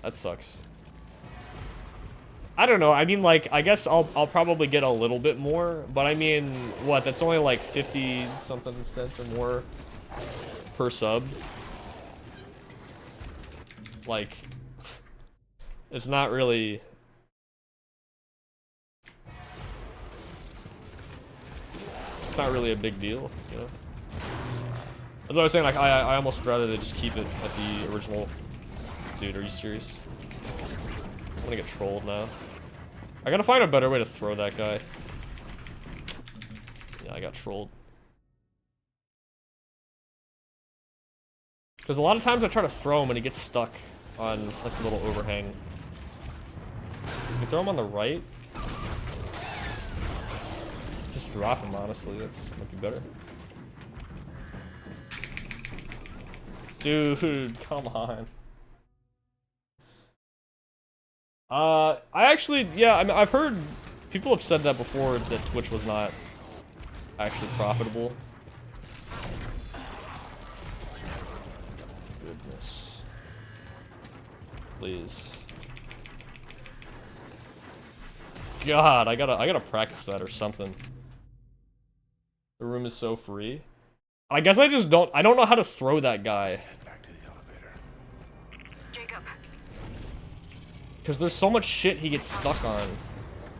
[SPEAKER 1] that sucks. I don't know. I mean, like, I guess I'll probably get a little bit more, but I mean, what? That's only like 50 something cents or more per sub. Like, it's not really... It's not really a big deal, you know? That's what I was saying, like, I almost rather they just keep it at the original. Dude, are you serious? I'm gonna get trolled now. I gotta find a better way to throw that guy. Yeah, I got trolled. Because a lot of times I try to throw him and he gets stuck on, like, the little overhang. You throw him on the right. Just drop him, honestly. That's might be better. Dude, come on. I actually, yeah, I mean, I've heard people have said that before, that Twitch was not actually profitable. Goodness. Please. God, I gotta practice that or something. The room is so free. I guess I just don't know how to throw that guy.
[SPEAKER 2] Head back to the elevator.
[SPEAKER 8] Jacob,
[SPEAKER 1] Because there's so much shit he gets stuck on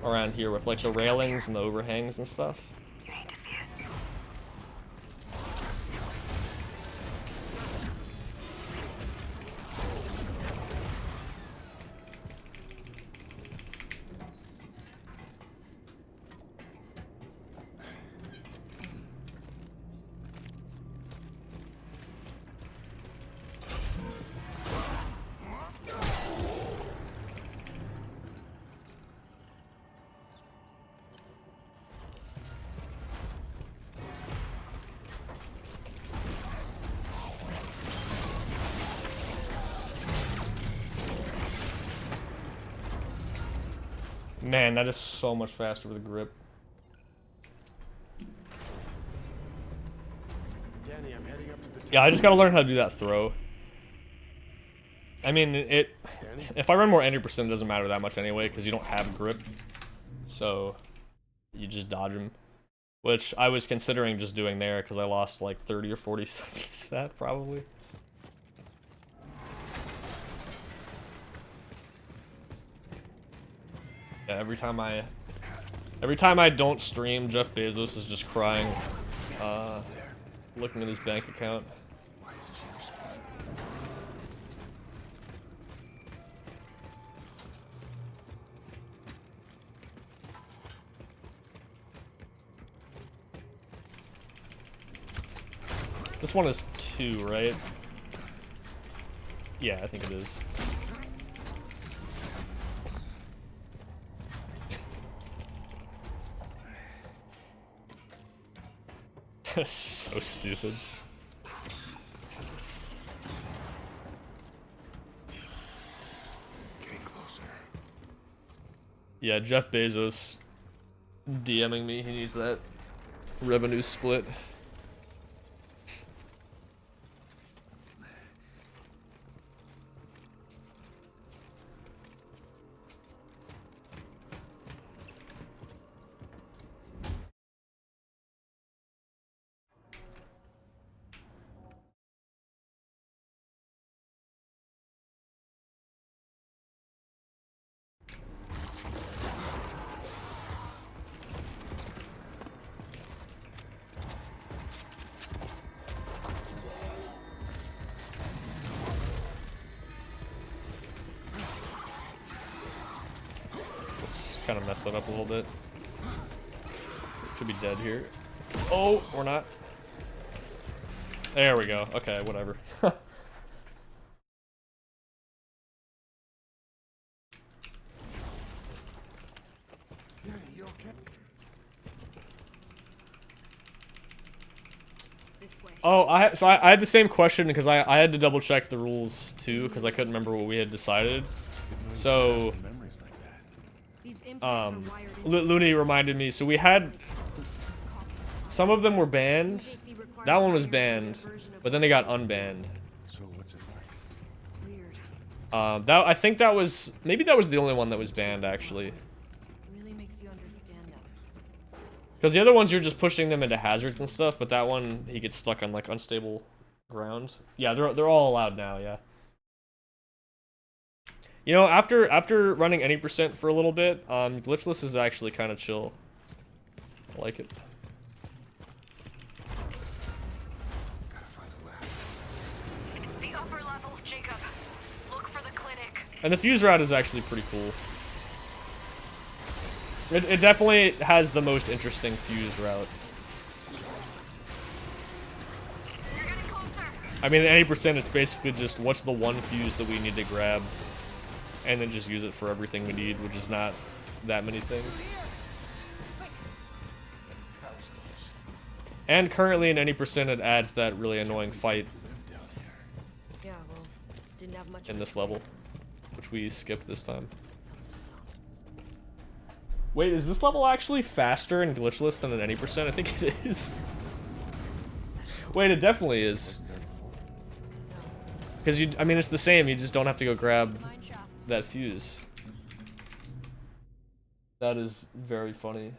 [SPEAKER 1] around here with, like, the railings and the overhangs and stuff.
[SPEAKER 8] you need to see it.
[SPEAKER 1] Man, that is so much faster with a grip.
[SPEAKER 2] Danny, I'm heading up to the...
[SPEAKER 1] Yeah, I just gotta learn how to do that throw. I mean, if I run more entry percent, it doesn't matter that much anyway, because you don't have grip. So, you just dodge him. Which I was considering just doing there, because I lost like 30 or 40 seconds to that, probably. Yeah, every time I don't stream, Jeff Bezos is just crying, looking at his bank account.
[SPEAKER 2] Why isn't she responding?
[SPEAKER 1] This one is 2, right? Yeah, I think it is. That's so stupid.
[SPEAKER 2] Getting closer.
[SPEAKER 1] Yeah, Jeff Bezos DMing me. He needs that revenue split. Kind of messed that up a little bit. Should be dead here. Oh, or not. There we go. Okay, whatever.
[SPEAKER 2] Danny, you okay?
[SPEAKER 1] Oh, I had the same question because I had to double check the rules too because I couldn't remember what we had decided. So
[SPEAKER 2] Memories like that.
[SPEAKER 7] These implants are wired in.
[SPEAKER 1] Looney reminded me. So we had some of them were banned. That one was banned, but then they got unbanned.
[SPEAKER 2] So what's it like?
[SPEAKER 7] Weird.
[SPEAKER 1] That I think that was maybe that was the only one that was banned actually.
[SPEAKER 7] Really makes you understand them.
[SPEAKER 1] Because the other ones you're just pushing them into hazards and stuff, but that one he gets stuck on like unstable ground. Yeah, they're all allowed now. Yeah. You know, after running any percent for a little bit, glitchless is actually kind of chill. I like it.
[SPEAKER 2] Gotta find a lab.
[SPEAKER 8] The upper level, Jacob. Look for the clinic.
[SPEAKER 1] And the fuse route is actually pretty cool. It definitely has the most interesting fuse route.
[SPEAKER 8] You're getting closer.
[SPEAKER 1] I mean, at any percent, it's basically just what's the one fuse that we need to grab, and then just use it for everything we need, which is not that many things. And currently, in any percent, it adds that really annoying fight
[SPEAKER 7] Yeah, well, didn't have much.
[SPEAKER 1] in this level, which we skipped this time. Wait, is this level actually faster and glitchless than at any percent? I think it is. Wait, it definitely is. Because I mean, it's the same. You just don't have to go grab that fuse. That is very funny.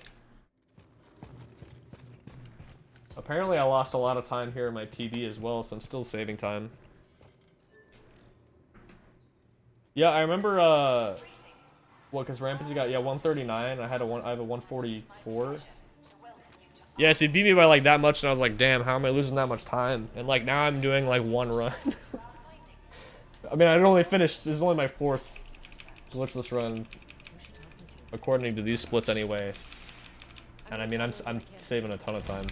[SPEAKER 1] Apparently, I lost a lot of time here in my PB as well, so I'm still saving time. Yeah, I remember. What? Because Rampage got 139. I have a 144. Yeah, so he beat me by like that much, and I was like, damn, how am I losing that much time? And like now I'm doing like one run. I mean, I only finished. This is only my 4th glitchless run, according to these splits anyway. And I mean, I'm saving a ton of time.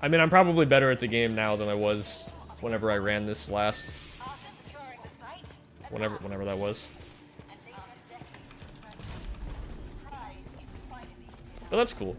[SPEAKER 1] I mean, I'm probably better at the game now than I was whenever I ran this last. Whenever that was. But that's cool.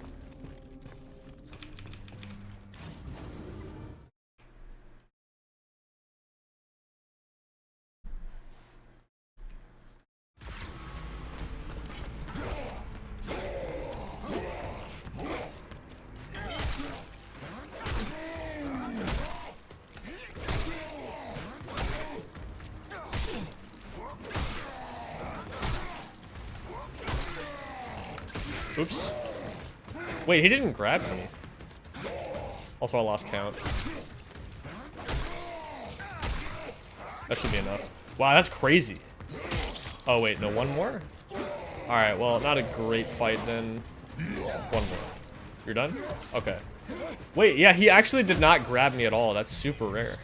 [SPEAKER 1] Oops. Wait, he didn't grab me. Also, I lost count. That should be enough. Wow, that's crazy. Oh, wait, no, one more? Alright, well, not a great fight then. One more. You're done? Okay. Wait, yeah, he actually did not grab me at all. That's super rare.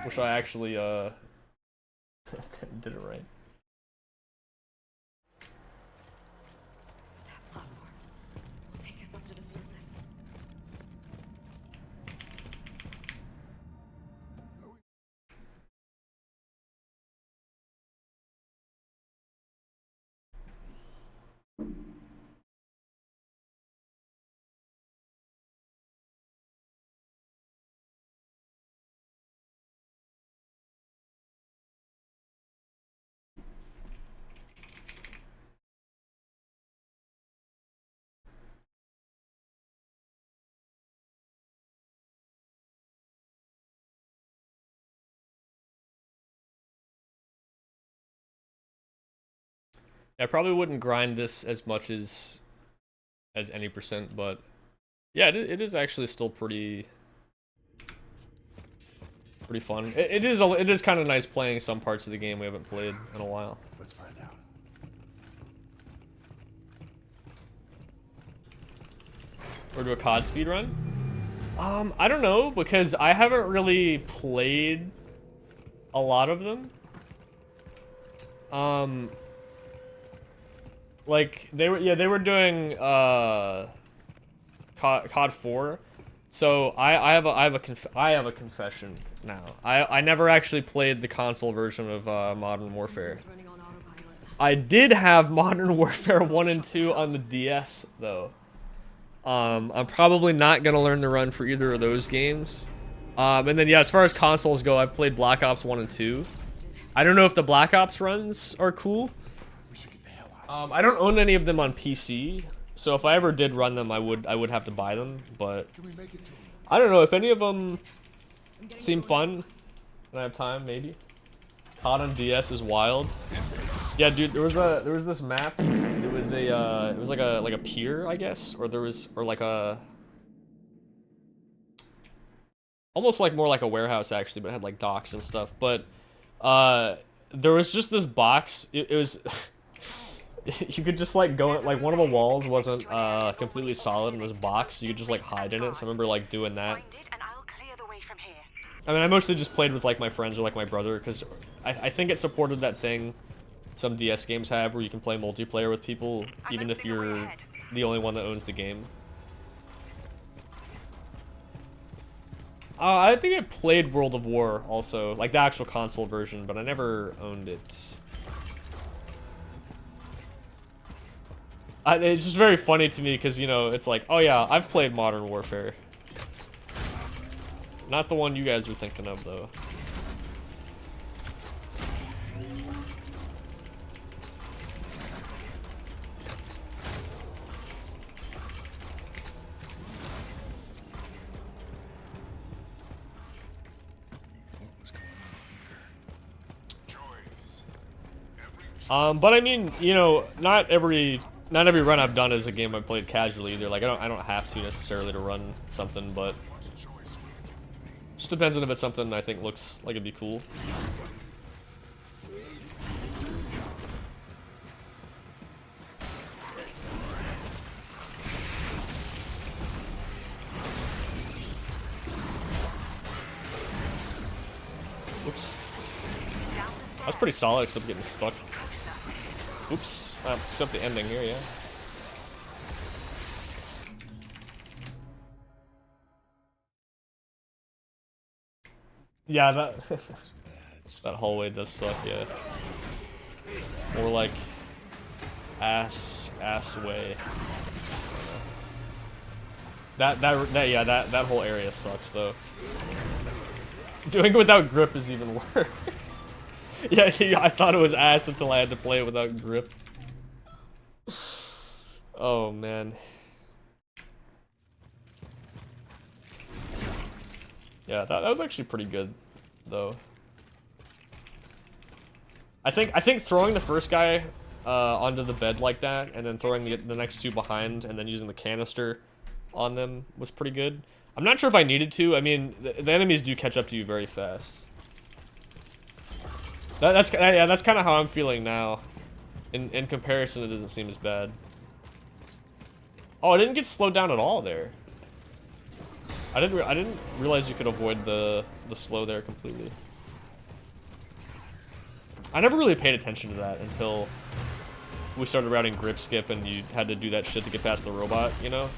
[SPEAKER 1] Wish I actually, did it right. I probably wouldn't grind this as much as any percent, but yeah, it is actually still pretty fun. It is kind of nice playing some parts of the game we haven't played in a while.
[SPEAKER 2] Let's find out.
[SPEAKER 1] Or do a COD speedrun? I don't know, because I haven't really played a lot of them. Like they were doing COD 4. So I have a confession now. I never actually played the console version of Modern Warfare. I did have Modern Warfare 1 and 2 on the DS though. I'm probably not gonna learn the run for either of those games. And then yeah, as far as consoles go, I've played Black Ops 1 and 2. I don't know if the Black Ops runs are cool. I don't own any of them on PC, so if I ever did run them, I would have to buy them. But I don't know if any of them seem fun. When I have time, maybe. COD on DS is wild. Yeah, dude, there was this map. It was like a pier, I guess, or like a almost like more like a warehouse actually, but it had like docks and stuff. But there was just this box. It was you could just like go like one of the walls wasn't completely solid and was box. So you could just like hide in it. So I remember like doing that.
[SPEAKER 8] Find it and I'll clear the way from here.
[SPEAKER 1] I mean, I mostly just played with like my friends or like my brother because I think it supported that thing some DS games have where you can play multiplayer with people even if you're the only one that owns the game. I think I played World of War also, like the actual console version, but I never owned it. It's just very funny to me because, you know, it's like, oh yeah, I've played Modern Warfare. Not the one you guys are thinking of, though. But I mean, you know, not every run I've done is a game I've played casually either. Like I don't have to necessarily to run something, but just depends on if it's something I think looks like it'd be cool. Oops. That's pretty solid, except getting stuck. Oops. Except the ending here, yeah. Yeah, that that hallway does suck, yeah. More like ass way. That whole area sucks though. Doing it without grip is even worse. Yeah, I thought it was ass until I had to play it without grip. Oh man. Yeah, that was actually pretty good, though. I think throwing the first guy onto the bed like that, and then throwing the next two behind, and then using the canister on them was pretty good. I'm not sure if I needed to. I mean, the enemies do catch up to you very fast. That's kind of how I'm feeling now. In comparison, it doesn't seem as bad. Oh, I didn't get slowed down at all there. I didn't realize you could avoid the slow there completely. I never really paid attention to that until we started routing grip skip and you had to do that shit to get past the robot, you know?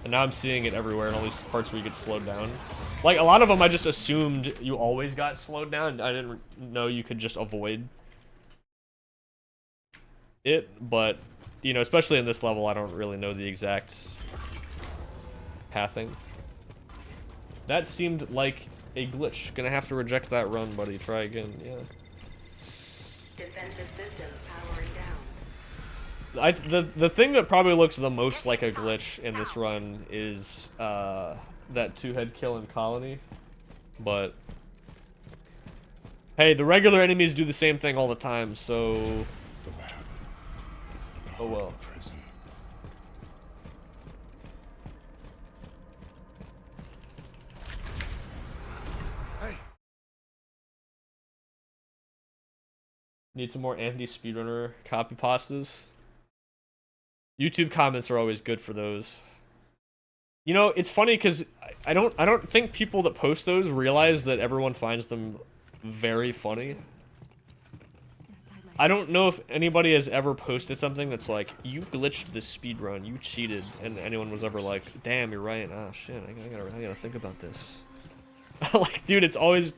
[SPEAKER 1] And now I'm seeing it everywhere in all these parts where you get slowed down. Like, a lot of them I just assumed you always got slowed down. I didn't know you could just avoid it, but, you know, especially in this level, I don't really know the exact pathing. That seemed like a glitch. Gonna have to reject that run, buddy. Try again, yeah.
[SPEAKER 9] Defensive systems powering down.
[SPEAKER 1] The thing that probably looks the most like a glitch in this run is that two-head kill in Colony. But hey, the regular enemies do the same thing all the time, so oh well. Need some more anti-speedrunner copy pastas. YouTube comments are always good for those. You know, it's funny because I don't think people that post those realize that everyone finds them very funny. I don't know if anybody has ever posted something that's like, you glitched this speedrun, you cheated, and anyone was ever like, damn, you're right. Ah, shit, I gotta think about this. Like, dude, it's like,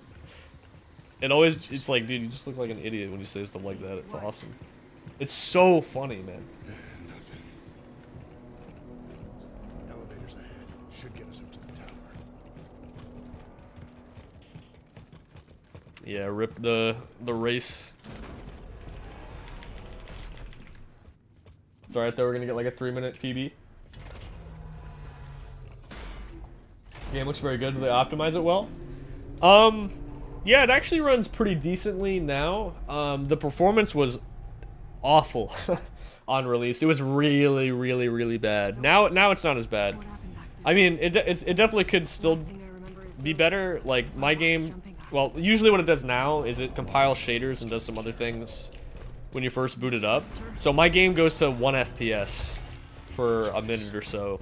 [SPEAKER 1] dude, you just look like an idiot when you say stuff like that. It's awesome. It's so funny, man.
[SPEAKER 2] Nothing. Elevators ahead. Should get us up to the tower.
[SPEAKER 1] Yeah, rip the race. It's alright though, we're gonna get like a 3-minute PB. Game looks very good. Do they optimize it well? Yeah, it actually runs pretty decently now. The performance was awful on release. It was really, really, really bad. Now it's not as bad. I mean, it definitely could still be better. Like my game, well, usually what it does now is it compiles shaders and does some other things when you first boot it up. So my game goes to 1 FPS for a minute or so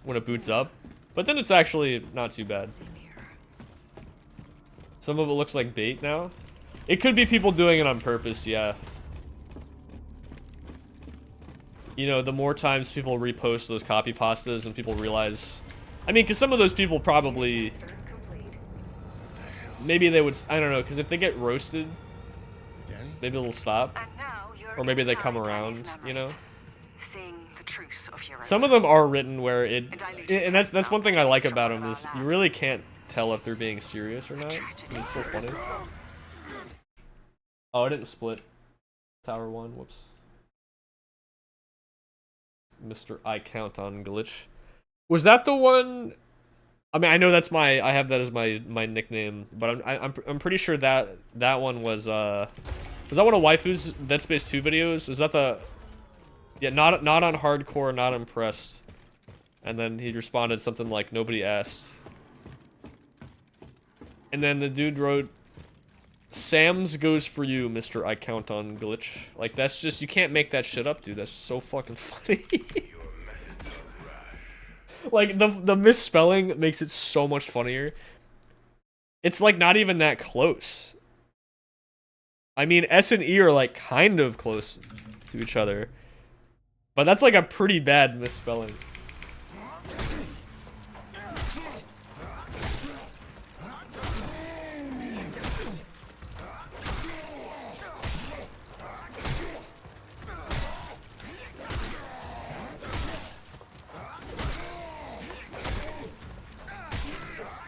[SPEAKER 1] when it boots up, but then it's actually not too bad. Some of it looks like bait now. It could be people doing it on purpose, yeah. You know, the more times people repost those copy pastas and people realize, I mean, because some of those people probably, maybe they would, I don't know, because if they get roasted, maybe they'll stop, or maybe they come around, you know. Some of them are written where and that's one thing I like about them is you really can't tell if they're being serious or not. I mean, it's still funny. Oh, I didn't split Tower 1, whoops. Mr. I count on glitch. Was that the one? I mean, I know that's I have that as my nickname, but I'm pretty sure that one was that one of Waifu's Dead Space 2 videos? Is that the? Yeah, not on hardcore, not impressed. And then he responded something like nobody asked. And then the dude wrote, "Sam's goes for you, Mr. I count on glitch." Like that's just, you can't make that shit up, dude. That's so fucking funny. Like the misspelling makes it so much funnier. It's like not even that close. I mean, S and E are like kind of close to each other. But that's like a pretty bad misspelling.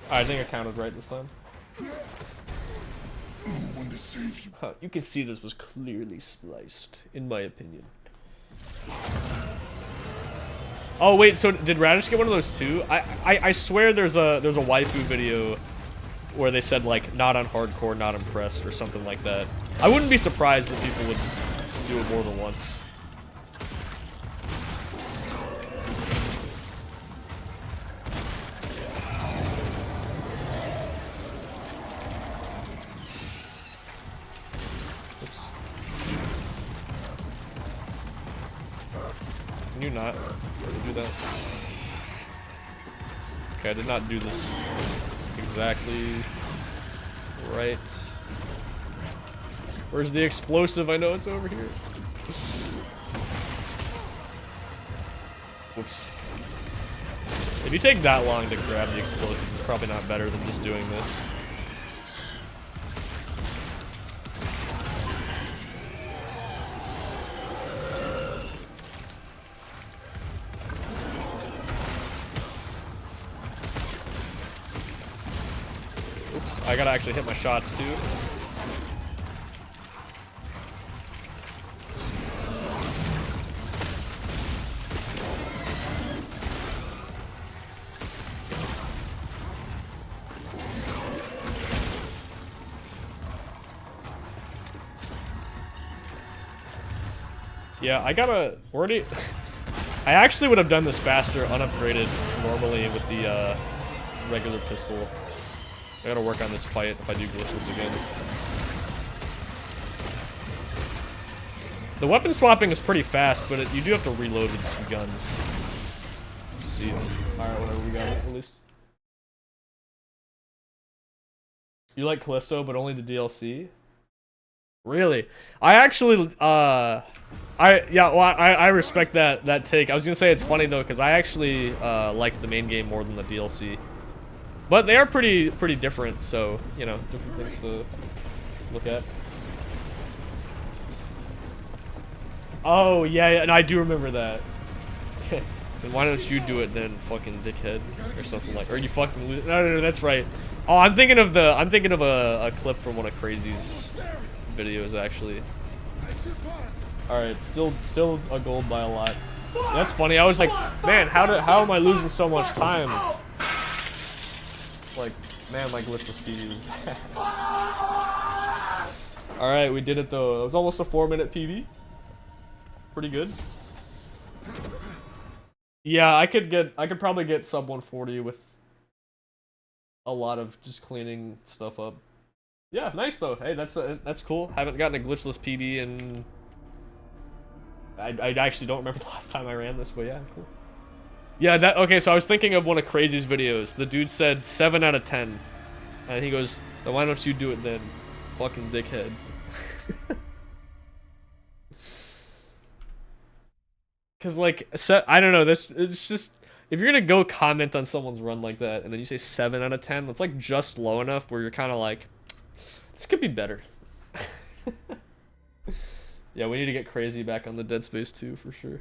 [SPEAKER 1] I think I counted right this time.
[SPEAKER 4] When to save you.
[SPEAKER 1] You can see this was clearly spliced, in my opinion. Oh wait, so did Radish get one of those too? I swear there's a waifu video where they said like not on hardcore, not impressed, or something like that. I wouldn't be surprised if people would do it more than once. Can you not do that? Okay, I did not do this exactly right. Where's the explosive? I know it's over here. Whoops. If you take that long to grab the explosives, it's probably not better than just doing this. I gotta actually hit my shots too. Yeah, I gotta already. I actually would have done this faster, unupgraded normally with the regular pistol. I gotta work on this fight if I do glitchless again. The weapon swapping is pretty fast, but you do have to reload with some guns. Let's see. Alright, whatever, we got it at least. You like Callisto, but only the DLC? Really? I actually, I respect that take. I was gonna say it's funny though, because I actually liked the main game more than the DLC. But they are pretty different, so, you know, different things to look at. Oh, yeah, and I do remember that. Then why don't you do it then, fucking dickhead, or something like, or you fucking lose. No, that's right. Oh, I'm thinking of a clip from one of Crazy's videos, actually. Alright, still a gold by a lot. That's funny, I was like, man, how am I losing so much time? Like, man, my glitchless speed is bad. Alright, we did it though. It was almost a 4-minute PB. pretty good. Yeah, I could probably get sub 140 with a lot of just cleaning stuff up. Yeah, nice though. Hey, that's cool. Haven't gotten a glitchless PB in. I actually don't remember the last time I ran this, but yeah, cool. Yeah, that okay. So I was thinking of one of Crazy's videos. The dude said 7 out of 10, and he goes, "Then why don't you do it then, fucking dickhead?" Cause like, I don't know. This it's just if you're gonna go comment on someone's run like that, and then you say 7 out of 10, that's like just low enough where you're kind of like, this could be better. Yeah, we need to get Crazy back on the Dead Space 2 for sure.